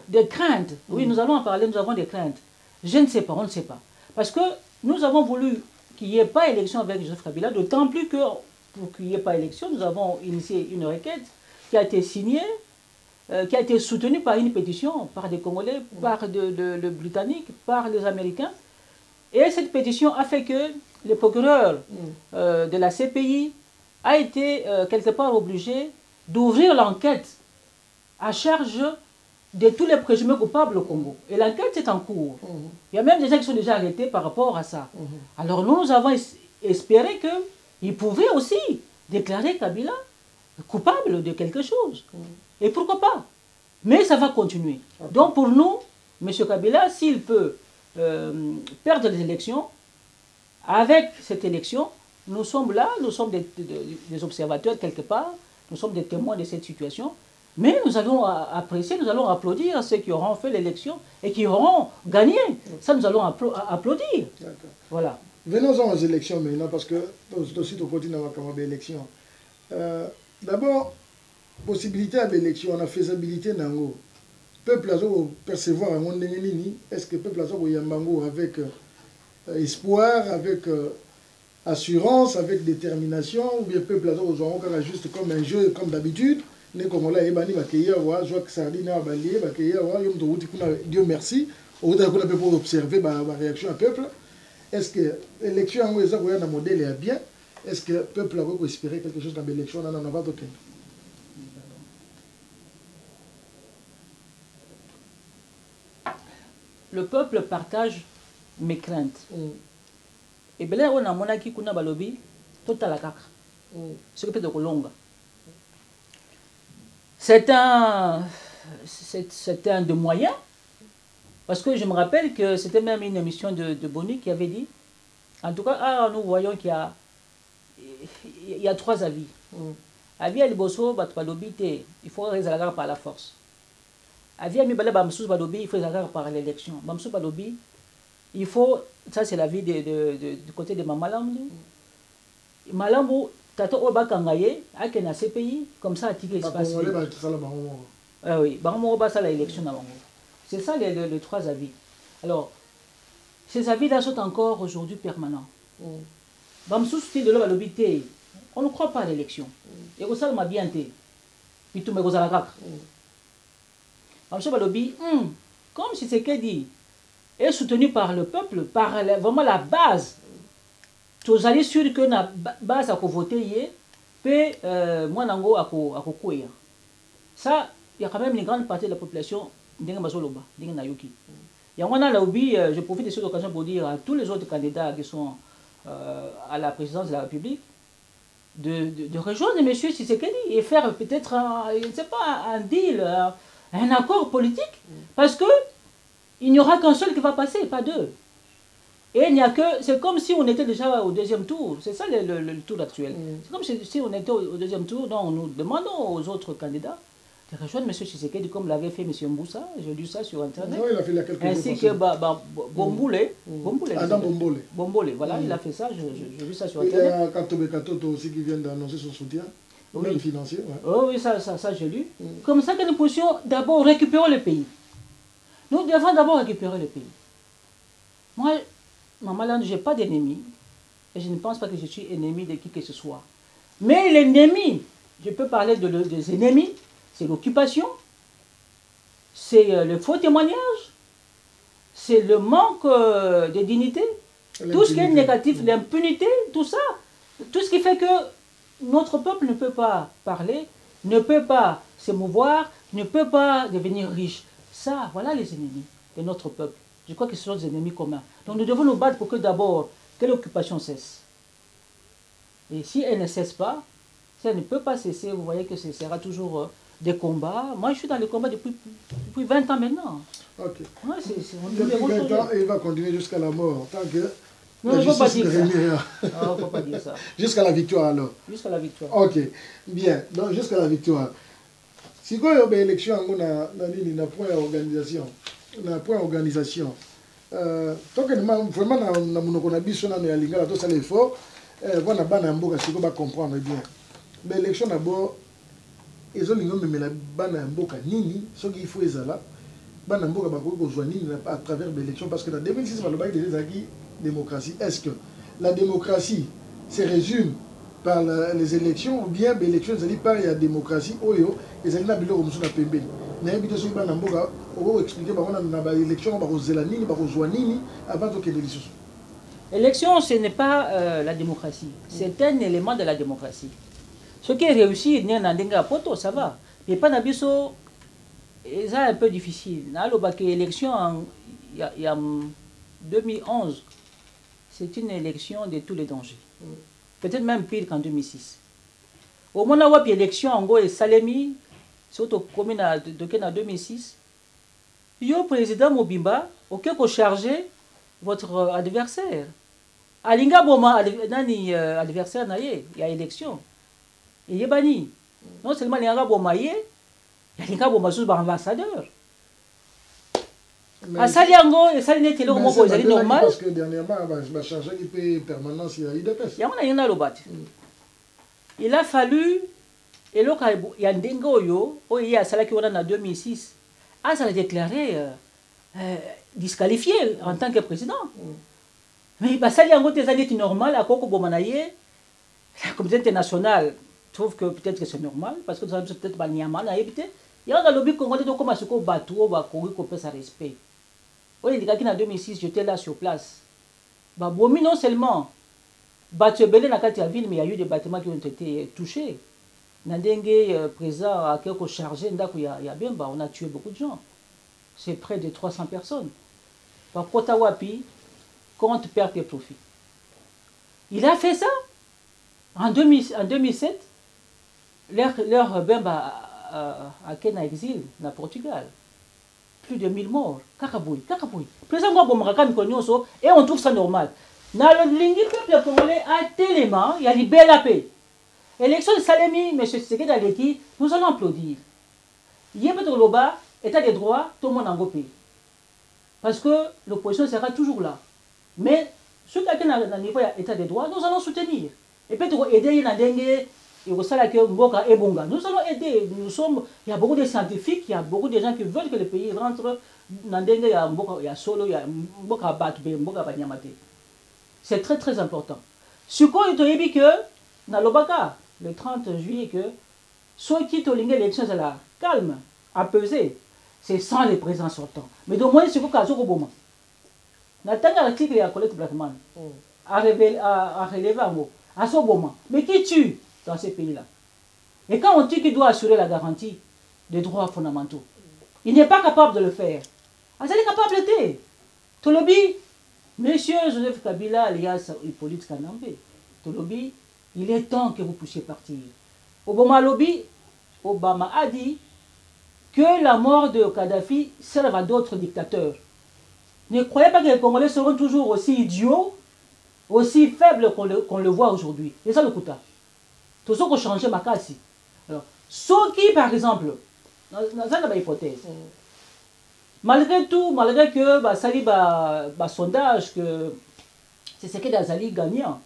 des craintes. Oui, nous allons en parler, nous avons des craintes. Je ne sais pas, on ne sait pas. Parce que nous avons voulu qu'il n'y ait pas élection avec Joseph Kabila, d'autant plus que pour qu'il n'y ait pas élection, nous avons initié une requête qui a été signée, qui a été soutenue par une pétition, par des Congolais, par les Britanniques, par les Américains. Et cette pétition a fait que le procureur de la CPI a été quelque part obligé d'ouvrir l'enquête à charge de tous les présumés coupables au Congo. Et l'enquête est en cours. Il y a même des gens qui sont déjà arrêtés par rapport à ça. Alors nous avons espéré qu'il pouvait aussi déclarer Kabila coupable de quelque chose. Et pourquoi pas? Mais ça va continuer. Okay. Donc pour nous, M. Kabila, s'il peut perdre les élections, avec cette élection, nous sommes là, nous sommes des observateurs quelque part, nous sommes des témoins de cette situation, mais nous allons apprécier, nous allons applaudir ceux qui auront fait l'élection et qui auront gagné. Ça, nous allons applaudir. Voilà. Venons-en aux élections maintenant, parce que aussi au continent dans l'élection. D'abord, possibilité à l'élection, on a faisabilité nango. Peuple a percevoir un monde est-ce que peuple a yambango avec espoir, avec assurance, avec détermination, ou bien peuple a juste comme un jeu, comme d'habitude. Les Congolais, Dieu merci, pour observer la réaction du peuple. Est-ce que l'élection est un modèle bien? Est-ce que le peuple a espéré quelque chose dans l'élection? Non, pas aucun. Le peuple partage mes craintes. Et bien là, on a monaki kuna balobi, total la kaka. C'est que peut-être Colomba. C'est un de moyens, parce que je me rappelle que c'était même une émission de Boni qui avait dit, en tout cas, nous voyons qu'il y a 3 avis. Avis à Liboso, il faut résoudre par la force. Avis à Mibale Bamsous Balobi, il faut résoudre par l'élection. Bamsous Balobi, il faut, ça c'est l'avis du côté de Mamalambu. Malambu, Tato Obakangaye, à Kena CPI, comme ça, à Tigre Espace. Oui, Bango ça l'élection. C'est ça les 3 avis. Alors, ces avis-là sont encore aujourd'hui permanents. Bamsous style de l'obité, on ne croit pas à l'élection. Et au salon m'a bien été. Puis tout me goza la caca. Bamsous Balobi, comme si c'est qu'elle dit, est soutenu par le peuple, par vraiment la base. Vous allez sûr que la base a voté, puis moi nango a courir. Ça, il y a quand même une grande partie de la population qui je profite de cette occasion pour dire à tous les autres candidats qui sont à la présidence de la République de rejoindre M. Tshisekedi et faire peut-être un deal, un accord politique, parce que il n'y aura qu'un seul qui va passer, pas 2. Et il n'y a que, c'est comme si on était déjà au 2e tour, c'est ça le tour actuel. C'est comme si on était au 2e tour, donc nous demandons aux autres candidats de rejoindre M. Tshisekedi comme l'avait fait M. Mboussa, j'ai lu ça sur Internet. Non, il a fait il y a quelques ainsi que Bomboule. Adam Bomboule. Bomboule, voilà, il a fait ça, j'ai lu ça sur Internet. Internet. Il y a Katobe Katoto aussi qui vient d'annoncer son soutien, même financier. Ouais. Oh, oui, ça j'ai lu. Comme ça que nous puissions d'abord récupérer le pays. Nous devons d'abord récupérer le pays. Moi, Maman Land, je n'ai pas d'ennemi. Et je ne pense pas que je suis ennemi de qui que ce soit. Mais l'ennemi, je peux parler des ennemis, c'est l'occupation, c'est le faux témoignage, c'est le manque de dignité, tout ce qui est négatif, l'impunité, tout ça. Tout ce qui fait que notre peuple ne peut pas parler, ne peut pas se mouvoir, ne peut pas devenir riche. Ça, voilà les ennemis de notre peuple. Je crois que ce sont des ennemis communs. Donc nous devons nous battre pour que d'abord, que l'occupation cesse. Et si elle ne cesse pas, si elle ne peut pas cesser, vous voyez que ce sera toujours des combats. Moi, je suis dans les combats depuis 20 ans maintenant. Ok. Ouais, depuis 20 ans, et il va continuer jusqu'à la mort. Tant que non, il ne faut pas dire ça. Non, il ne faut pas dire ça. Jusqu'à la victoire alors. Jusqu'à la victoire. Ok. Bien. Donc jusqu'à la victoire. Si vous avez une élection, on a un point d'organisation. Na point organisation tant que vraiment na monoko na biso na ya lingala to sala effort wana bana mboka siko ba comprendre bien mais élection d'abord ezo lingo memela bana mboka nini soki il faut ezala bana mboka ba ko joindre nini à travers l'élection parce que dans 2006 ba lobaki déjà qui démocratie est-ce que la démocratie se résume par les élections ou bien l'élection ezali par la démocratie oyo ezali na biloko musu na pembeni na yebite soki bana mboka on va expliquer l'élection, avant de l'élection. L'élection, ce n'est pas la démocratie. C'est un élément de la démocratie. Ce qui est réussi, ça va. Mais pas d'abisso, c'est un peu difficile. L'élection, il y a 2011, c'est une élection de tous les dangers. Peut-être même pire qu'en 2006. Au moment où l'élection, en gros, est Salemi, surtout commune en 2006. Yo président Mobimba, ok, ko charger votre adversaire. Alinga boma nani adversaire na ye, il y a élection. Et il est banni. Non seulement alinga boma ye, alinga boma sous ambassadeur. Asali yango, esali neti le moko ezali normal. Parce que dernièrement, va charger qui paye permanence il y a IDPS. Yango lobat. Il a fallu et là il y a ndengo yo, oye asala ki wana en 2006. Ah, ça l'a déclaré disqualifié en tant que président. Mais ça y a des années normal à Koko Bomanaye, la communauté internationale trouve que peut-être que c'est normal, parce que c'est peut-être pas Niaman à éviter. Il y a un lobby congolais de comment se battre ou va courir qu'on peut sa respect. Oui, il y a en 2006, j'étais là sur place. Bah, bon, non seulement, battu belé dans la ville, mais il y a eu des bâtiments qui ont été touchés. Nandenge présent à quelque chargé, il y a bien, on a tué beaucoup de gens. C'est près de 300 personnes. Par Kotawapi, compte perte et profit. Il a fait ça en 2007. Leur bemba à Kenya exil, dans le Portugal. Plus de 1000 morts. Kakaboui. Président Gomoraka Mikonyoso, et on trouve ça normal. Dans le lingi peuple congolais, à Téléma, il y a des belles paix. Élection de Salemi, M. Tshisekedi Aleki, nous allons applaudir. Yébetoloba, état des droits, tout le monde en pays. Parce que l'opposition sera toujours là. Mais ceux qui sont à niveau d'état des droits, nous allons soutenir. Et peut-être aider Nandenge, nous allons aider. Il y a beaucoup de scientifiques, il y a beaucoup de gens qui veulent que le pays rentre. Nandenge, il y a solo, il y a Mboka Batbe, Mboka Banyamate. C'est très très important. Ce qu'on dit que, dans l'Obaka, le 30 juillet, que ceux qui ont l'élection, c'est là, calme, apaisé, c'est sans les présents sortants. Mais de moins, c'est que Kazo Koboma. N'attendez l'article et à Colette Blackman, à relever un mot, à ce moment. Mais qui tue dans ces pays-là? Et quand on dit qu'il doit assurer la garantie des droits fondamentaux, il n'est pas capable de le faire. Ah, c'est capable de Tolobi, Monsieur Joseph Kabila, alias Hippolyte Kanambe, Tolobi, il est temps que vous puissiez partir. Obama Lobby, Obama a dit que la mort de Kadhafi serve à d'autres dictateurs. Ne croyez pas que les Congolais seront toujours aussi idiots, aussi faibles qu'on le voit aujourd'hui. C'est ça le coup. Tout ça qu'on change ma cas ici. Alors, ceux qui, par exemple, dans une hypothèse, malgré tout, malgré que ça y sondage que c'est ce que Azali gagnant,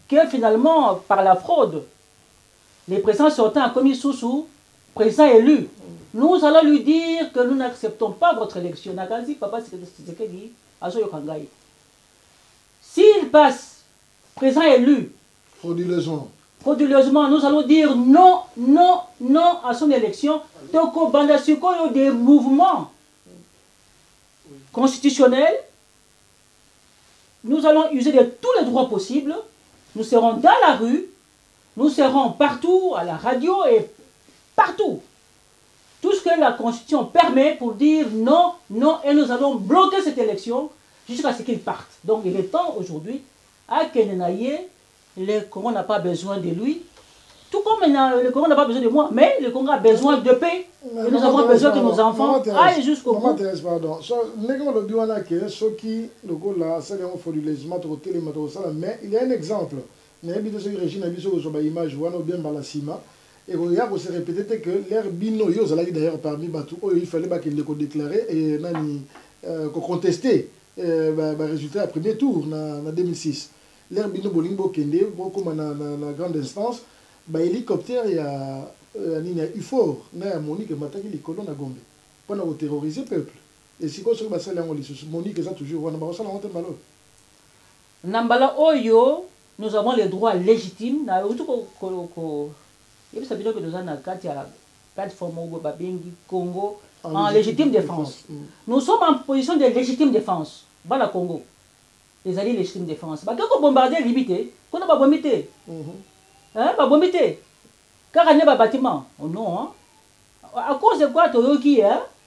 que finalement, par la fraude, les présidents sortants ont commis sous président élu. Nous allons lui dire que nous n'acceptons pas votre élection. Nagazi, papa, c'est ce qu'il dit. S'il passe, président élu, frauduleusement, nous allons dire non, non, non à son élection. Donc, au Bandasuko, il y a des mouvements constitutionnels. Nous allons user de tous les droits possibles. Nous serons dans la rue. Nous serons partout, à la radio et partout. Tout ce que la Constitution permet pour dire non, non, et nous allons bloquer cette élection jusqu'à ce qu'ils partent. Donc il est temps aujourd'hui à Kenenaye, le Congo n'a pas besoin de lui, tout comme le Congo n'a pas besoin de moi, mais le Congo a besoin de paix. Et nous avons besoin que nos enfants aillent jusqu'au bout. Mais il y a un exemple. Il y a une image et il y a se répéter que l'air bino, d'ailleurs parmi il fallait qu'il le déclarer et contester le résultat du premier tour en 2006. L'air bino bolingo kende, comme dans grande instance, l'hélicoptère il y a UFOR, il y a Monique Mataki, les colons à Gombe, pour terroriser le peuple. Et si on se passe là, Monique est toujours, on a honte malheur. Nambala Oyo, nous avons les droits légitimes. Il y a que nous avons la plateforme Congo en légitime défense. Nous sommes en position de légitime défense. Dans le Congo, les alliés légitime défense. Quand on bombarde limité, on n'a pas bombité. Pas bombité. Car il n'y a pas de bâtiment. Non. À cause de quoi Toyoki,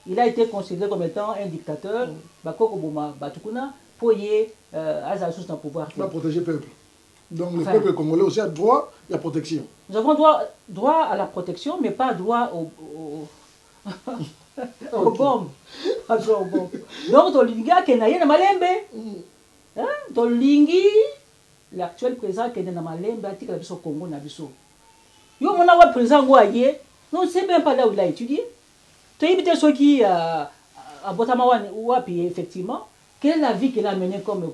il a été considéré comme étant un dictateur. Bakoko Boma Batukuna, Poye, Azasus dans le pouvoir. Il va protéger le peuple. Donc le peuple congolais aussi a droit à la protection. Nous avons droit à la protection, mais pas droit Au bombe. Au bombe. Donc, Tolinga, qui est na malembe. Tolingi, l'actuel président qui est na malembe, a dit que au Congo na biso. Yo, mon awa président, non, c'est même pas là où il a étudié. Tu as évité ceux qui, à Botamawan, ou à effectivement, quelle est la vie qu'il a menée comme.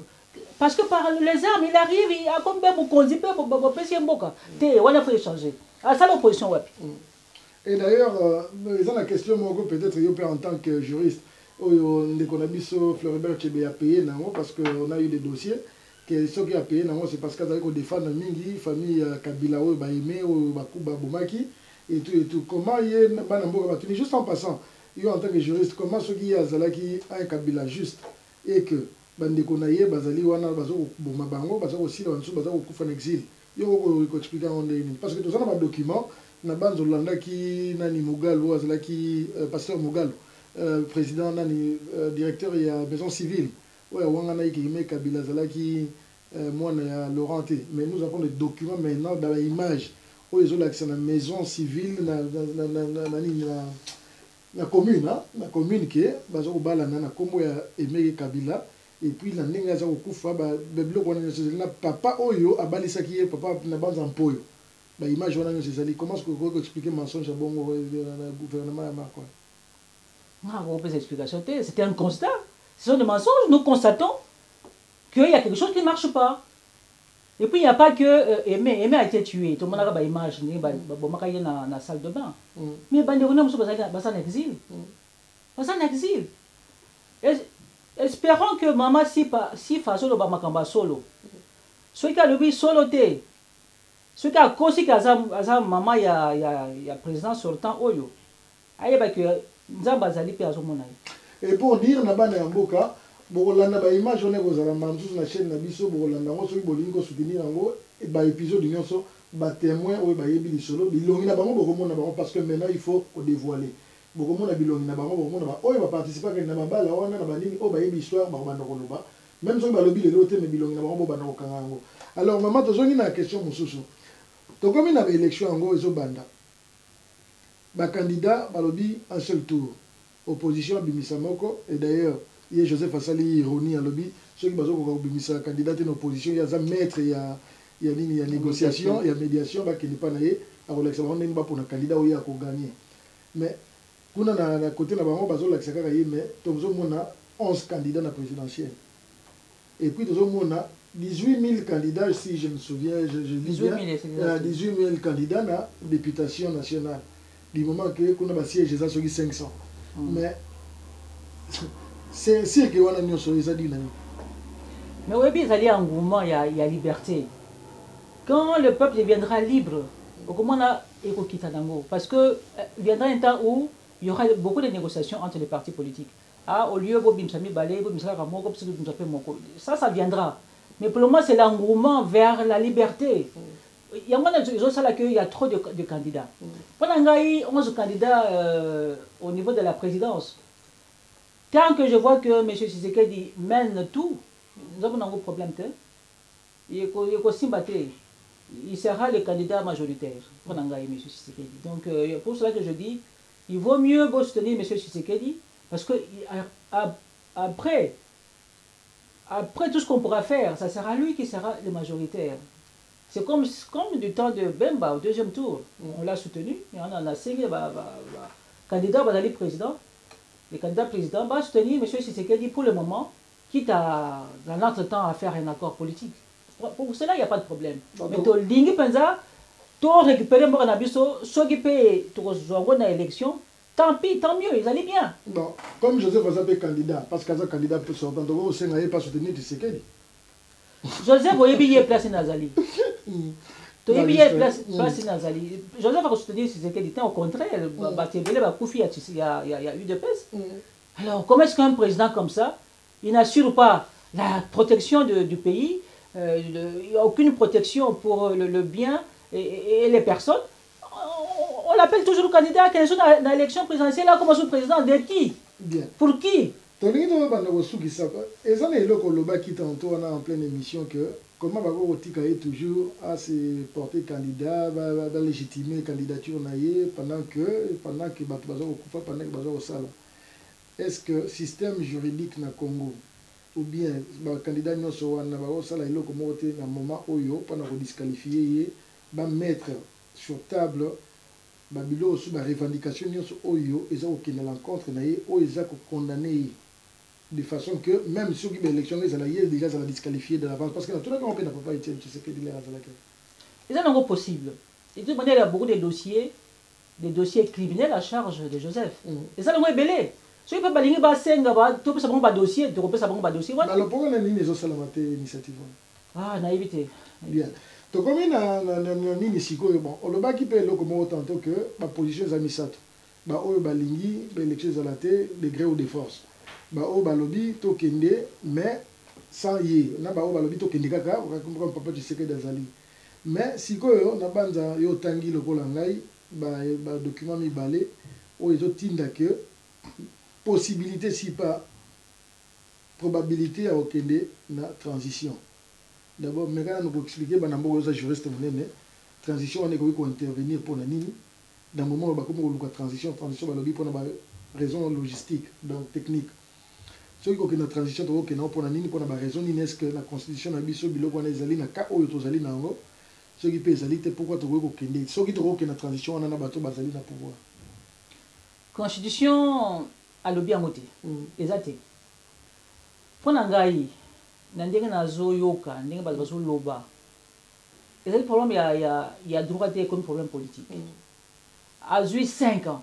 Parce que par les armes, il arrive, il a comme un conduit, on a fait changer. À ça, l'opposition, ouais. Et d'ailleurs, la question, peut-être, en tant que juriste, on a dit Floribert Chebe a payé, parce qu'on a eu des dossiers, que ceux qui a payé, c'est parce qu'on défend Mingi, famille Kabila, Baïmé, Bakuba, Boumaki, et tout. Comment il y a, juste en passant, en tant que juriste, comment ceux qui ont un Kabila juste, et que, bandeko na ye bazali wana bazo boma bango bazo aussi banso bazo kufa en exil yo ko expliquer on ndeni parce que tout ça na ba document na banzo landa ki nani Mugalo azala ki pasteur Mugalo président nani directeur ya maison civile ouais wanga na ki me Kabila azala ki mwana ya Laurenté mais nous avons des documents maintenant dans l'image où ils ont l'accès à la maison civile na commune hein na commune qui bazo bala na kombo ya Aimé Kabila. Et puis la ndenge aza kokufa ba biloko wana na papa oyo abalisaki ye papa na banza mpoyo ba image wana nyonso ezali comment est-ce que vous pouvez expliquer mensonge bongo na gouvernement ya Marco? On peut explication c'était un constat, ce sont des mensonges. Nous constatons qu'il y a quelque chose qui ne marche pas. Et puis il n'y a pas que Aimé a été tué, tout le monde a ba image ni ba bomaka ye na salle de bain. Mais bande on muso basa na exil. Basa na exil. Espérons que maman si façon le bamakamba solo. Ceux qui a le solo té. Ceux qui a cause que aza maman ya président sortant oyo. Aye ba que nzamba zali pe azomona. Et pour dire na bana mboka, bokolanda ba image on est kozala manzuzu na chaîne na biso bokolanda ngo soki bolingo soutenir ngo et ba épisode nyonso ba témoin oyo ba yebi lisolo bilongi na bango bokomona bango parce que maintenant il faut dévoiler. Beaucoup de bilongi na bango beaucoup na oyo ba participer na mabala wana na banini o ba yebi histoire ba banda koloba même soki ba lobi le lote mais bilongi na bango banda kokanga ngo. Alors maman tozongi na question mosusu to komi na élection ngo ezo banda ba candidat ba lobi un seul tour opposition bimisa moko et d'ailleurs il y a Joseph Asali ironie à lobby ceux qui bazo ko bimisa candidat en opposition il y a za maître il y a nini il y a négociation il y a médiation ba kini pa na ye a relaxa ba ndeni ba pour na candidat oyo ya ko gagner mais kuna na côté na bango bazo la kaka ye mais tozo mona 11 candidats na présidentielle et puis tozo mona 18 000 candidats si je me souviens je dis bien 18 000 candidats na députation nationale du moment que kuna ba siège za soki 500 mais c'est que wana nyoso ezali nani mais oui bien ezali engouement il y a liberté quand le peuple deviendra libre comment on a ekokita dango parce que viendra un temps où il y aura beaucoup de négociations entre les partis politiques. Ah, au lieu de ça viendra. Mais pour le moment, c'est l'engouement vers la liberté. Il y a trop de candidats. Pendant qu'il y a 11 candidats au niveau de la présidence, tant que je vois que M. Tshisekedi mène tout, nous avons un gros problème. Il sera le candidat majoritaire. Pendant qu'il y a M. Tshisekedi. Donc, pour cela que je dis, il vaut mieux soutenir M. Tshisekedi parce que après tout ce qu'on pourra faire, ça sera lui qui sera le majoritaire. C'est comme du temps de Bemba au deuxième tour. On l'a soutenu, et on a signé le candidat président. Le candidat président va soutenir M. Tshisekedi pour le moment, quitte à, dans l'entretemps, à faire un accord politique. Pour cela, il n'y a pas de problème. Mais tu lingi penza, tu récupères mon abisso, ceux qui payent une élection, tant pis, tant mieux, ils allaient bien. Bon, comme Joseph Azapé candidat, parce qu'un candidat peut sortir, donc au Sénat, il pas soutenir Tshisekedi. Joseph, vous avez place Nazali. Tu as place Nazali. Joseph va soutenir Tshisekedi, au contraire, il y a eu de pèse. Alors, comment est-ce qu'un président comme ça, il n'assure pas la protection du pays, il n'y a aucune protection pour le bien et les personnes? On l'appelle toujours candidat à l'élection présidentielle, là, comme sous-président de qui? Bien. Pour qui? tolingi tobanda kosukisa eza na eloko olobaki tantôt wana en pleine émission que comment bakokotika ye toujours à se porter candidat balégitimer candidature na ye pendant que bato baza kokufa pendant que baza kosala. Est-ce que système juridique na Congo ou bien bacandidat nyonso wana bakosala eloko moko te na moment oyo mpona kodisqualifie ye bamettre sur table babilo osu barevendication nyonso oyo eza kokende l'encontre na ye oyo eza kokondamne ye de façon que même ceux qui l'élection ils allaient déjà ça disqualifié de l'avance parce que tout le monde n'a pas été tu sais que il est à la queue. C'est non possible. Et de toute manière il y a beaucoup de dossiers criminels à charge de Joseph. Et ça le moins belé. Ceux qui peuvent balinguer bas senga ba tout peut ça bon pas dossier, tu repères ça bon pas dossier. Bah le pourquoi on a ni les autres salamate initiative. Ah naïveté. Bien. Donc comme na ni siko bon on le bas qui peut le comme autant que ma position za misato. Ba oyo balingi ba élection za la té de gré ou de force. Ba o balobi to kende mais sans ye na ba o balobi to kende kaka comme papa tu sais que d'azali mais sikoyo na banza yo tangi lokola ngai ba document mibale o ezo tinda que possibilité si pas probabilité à okende na transition. D'abord mais quand nous expliquer ba nambo za juriste monene transition on est ko intervenir pour na nini dans le moment où ba comme ko transition balobi pour na raison logistique donc technique. Ce qui est une transition qui est pour la raison est-ce que la constitution a biso biloko na ezali na ka oyo tozali nango ce qui peut ezali te pourquoi to ko kende ce qui to na transition on a bato bazali na pouvoir constitution a lobi amote ezate pona ngai na ndenge na zo yoka ndenge bazo loba ezali problème ya droit te comme problème politique a 5 ans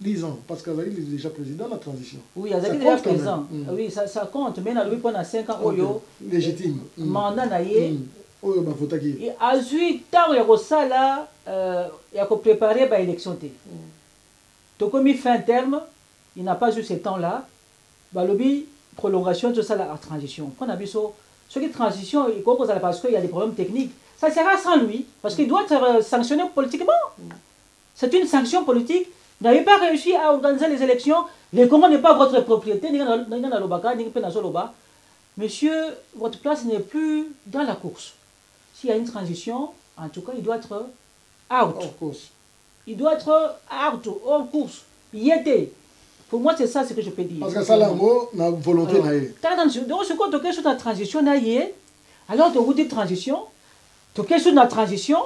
10 ans, parce qu'Azali est déjà président de la transition. Oui, Azali est déjà président. Oui, ça compte. Mais on a pendant 5 ans, légitime. Mandat naïe. Et à 8 ans, il y a ça là, il y a préparer l'élection. Donc, comme il fait un terme, il n'a pas eu ce temps-là. Lobby, prolongation de ça la transition. On a vu ça. Ce qui est transition, il compose parce qu'il y a des problèmes techniques. Ça sera sans lui, parce qu'il doit être sanctionné politiquement. C'est une sanction politique. Vous n'avez pas réussi à organiser les élections, le Congo n'est pas votre propriété, monsieur, votre place n'est plus dans la course. S'il y a une transition, en tout cas, il doit être out. Il doit être out, hors course. Il y était. Pour moi, c'est ça ce que je peux dire. Parce que ça, la mot, la volonté n'a pas. Donc, ce qu'on a sur la transition, alors, tu vous dites transition, tu as sur la transition,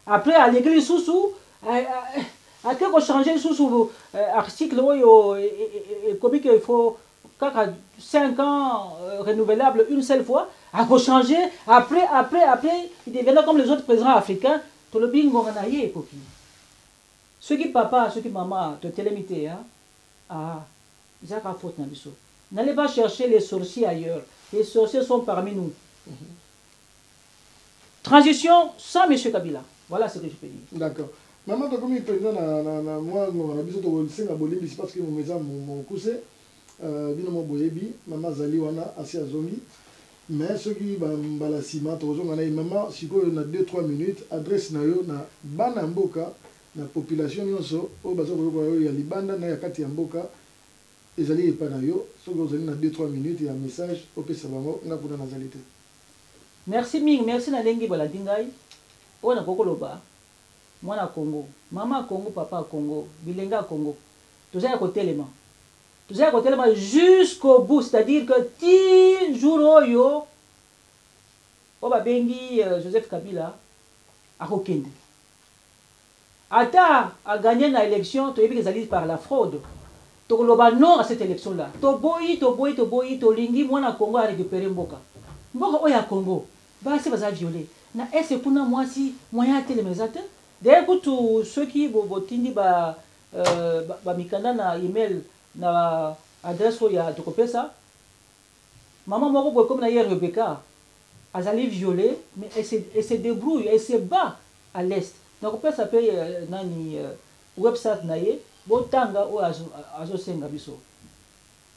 après, à l'église sous à quel qu'on change sous article comme il faut 5 ans renouvelable une seule fois à changer après il deviendra comme les autres présidents africains tout le bingo nganaye coquille ceux qui papa ceux qui maman te télémité hein ah Isaac a faute na biso n'allez pas chercher les sorciers ailleurs les sorciers sont parmi nous transition sans monsieur Kabila voilà ce que je peux dire. D'accord. Maman, comme il président, moi, on a besoin de se faire parce que mon cousin, binomo boyebi, maman Zali wana assez azongi, mais ceux qui bala ciment, maman, si on a 2-3 minutes, adresse na yo na bana mboka, na population nyonso, o bazo ko ya libanda na ya kati ya mboka, ezali epa na yo, so ko zali na 2-3 minutes ya message, o pesa bango nga kuna nazalité. Merci Ming, merci na lengi bala dingai. O na kokoloba. Mwana Congo, maman Congo, papa Congo, bilenga Congo. Tout ça à côté les mains. Tout ça à côté les mains jusqu'au bout, c'est-à-dire que 10 jours yo, Oba Bengi Joseph Kabila a Kokende. Ata a gagné l'élection, tu as vu qu'ils allaient par la fraude. Tu as non à cette élection-là. Tu as lingi, mwana Congo a récupéré Mboka. Mboka oya Congo, bah c'est pas violé. Na est-ce que moi si moyen télémésateur? D'ailleurs, ceux qui botindi ba mikanda na email na adresse où il y a de ça. Maman moko comme na hier Rebecca, elle allait violer, mais elle se débrouille, elle se bat à l'est. Donc peut s'appeler nani website naie, botanga ou azo senga biso.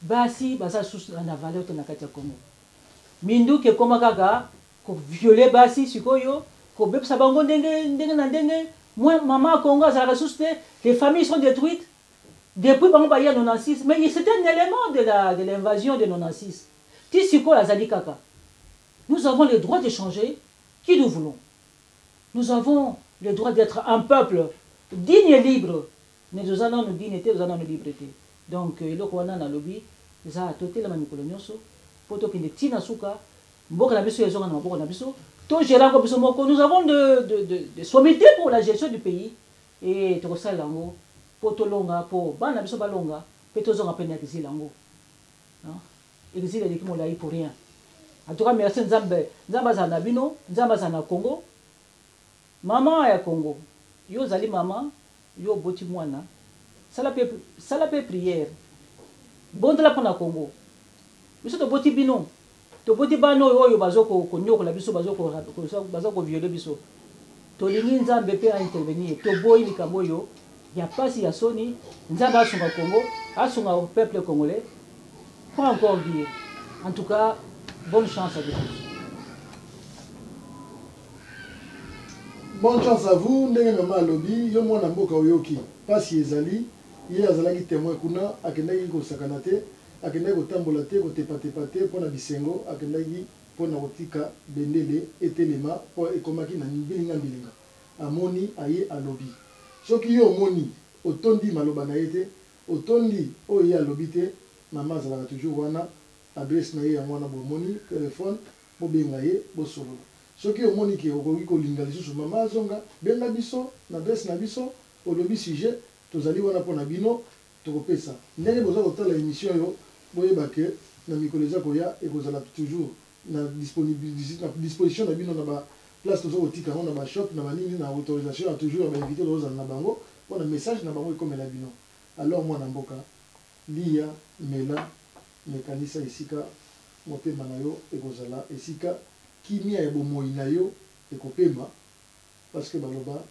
Basi baza sous na valeur to na kati ya Congo. Mindu ke koma kaka ko violer basi sikoyo. Moi, maman Congo, les familles sont détruites. depuis bango baya 96 mais c'était un élément de l'invasion de 96 ti sikoyo azali kaka. Nous avons le droit de changer qui nous voulons. Nous avons le droit d'être un peuple digne et libre. Mais nous avons une dignité, nous avons une liberté. Donc, le Rwanda na lobby, ça a toté la manipulation nyonso, poto ki tina suka, mboka na biso ezonga na mboka na biso, to gérant ko biso moko, nous avons de sommité pour la gestion du pays et to ça lango, poto longa po bana biso balonga, pe to zonga pe na exil lango. Hein? Exil est qui molai pour rien. En tout cas, merci Nzambe, Nzamba za na bino, Nzamba za na Congo. Maman ya Congo, yo zali maman, yo boti mwana, sala pe prière. Bon de la pour na Congo. Biso to boti bino, to boti bano oyo bazoko ko nyoko la biso bazoko violer biso. To lingi Nzambe pe a intervenir, to boyi likambo yo, ya pasi ya soni, Nzambe asunga Congo, asunga au peuple congolais. Faut encore dire. En tout cas, bonne chance à vous. Bonne chance à vous. Ndenge mama lobby, yo mwana mboka oyoki. Pasi ezali, ye azalaki témoin kuna, akendaki ko sakanate, akendaki ko tambola te, ko tepa te pona bisengo, akendaki pona kotika bendele etelema po ekomaki na bilinga. Amoni aye alobi. Soki yo moni otondi maloba na yete, otondi oye alobi te, mama azalaka toujours wana. Adresse na ye ya mwana bomoni téléphone bobenga ye bosolola soki omoni ke okoki kolinga lisusu mama azonga benga biso na adresse na biso olobi sujet tozali wana mpona bino tokopesa ndenge boza kotala émission yo boyeba ke na mikolo eza koya ekozala toujours na disposition na bino na baplace toza kotika yango na bashop na banini na autorisation ya toujours ya bainvité tozozala na bango mpona message na bango ekomela bino alors mwana mboka lia mela mekanisa esika motema na yo ekozala esika kimia ya bomoi na yo ekopema parce que baloba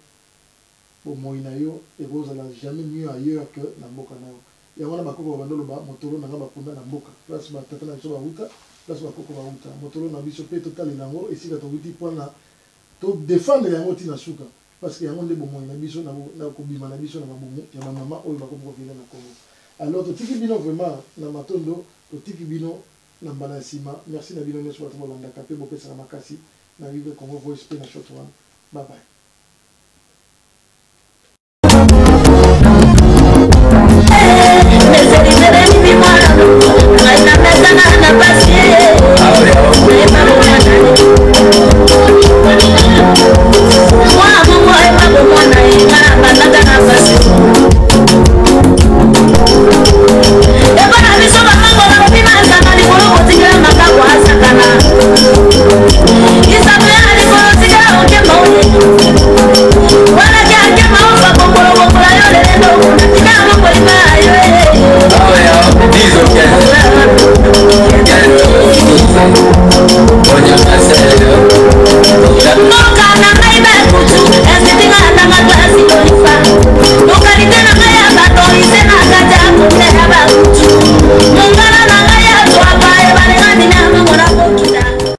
bomoi na yo ekozala jamais mieux ailleurs que na mboka na yo yango wana bakoko bandoloba motolo nanga bakunda na mboka place batata na biso bauta place bakoko bauta motolo na biso mpe totalela yango esika tokuti mpona todefendre yango ntina suka parce que yango nde bomoi na biso na kobima na biso na babomo ya bamama oyo bakomokokende na Congo. Alors totiki bino vraiment na matondo totiki bino na mbala ya nsima merci na bino nyonso bato bolandaka mpe bopesaka makasi na Vive Congo Voice mpe na shot one bye bye.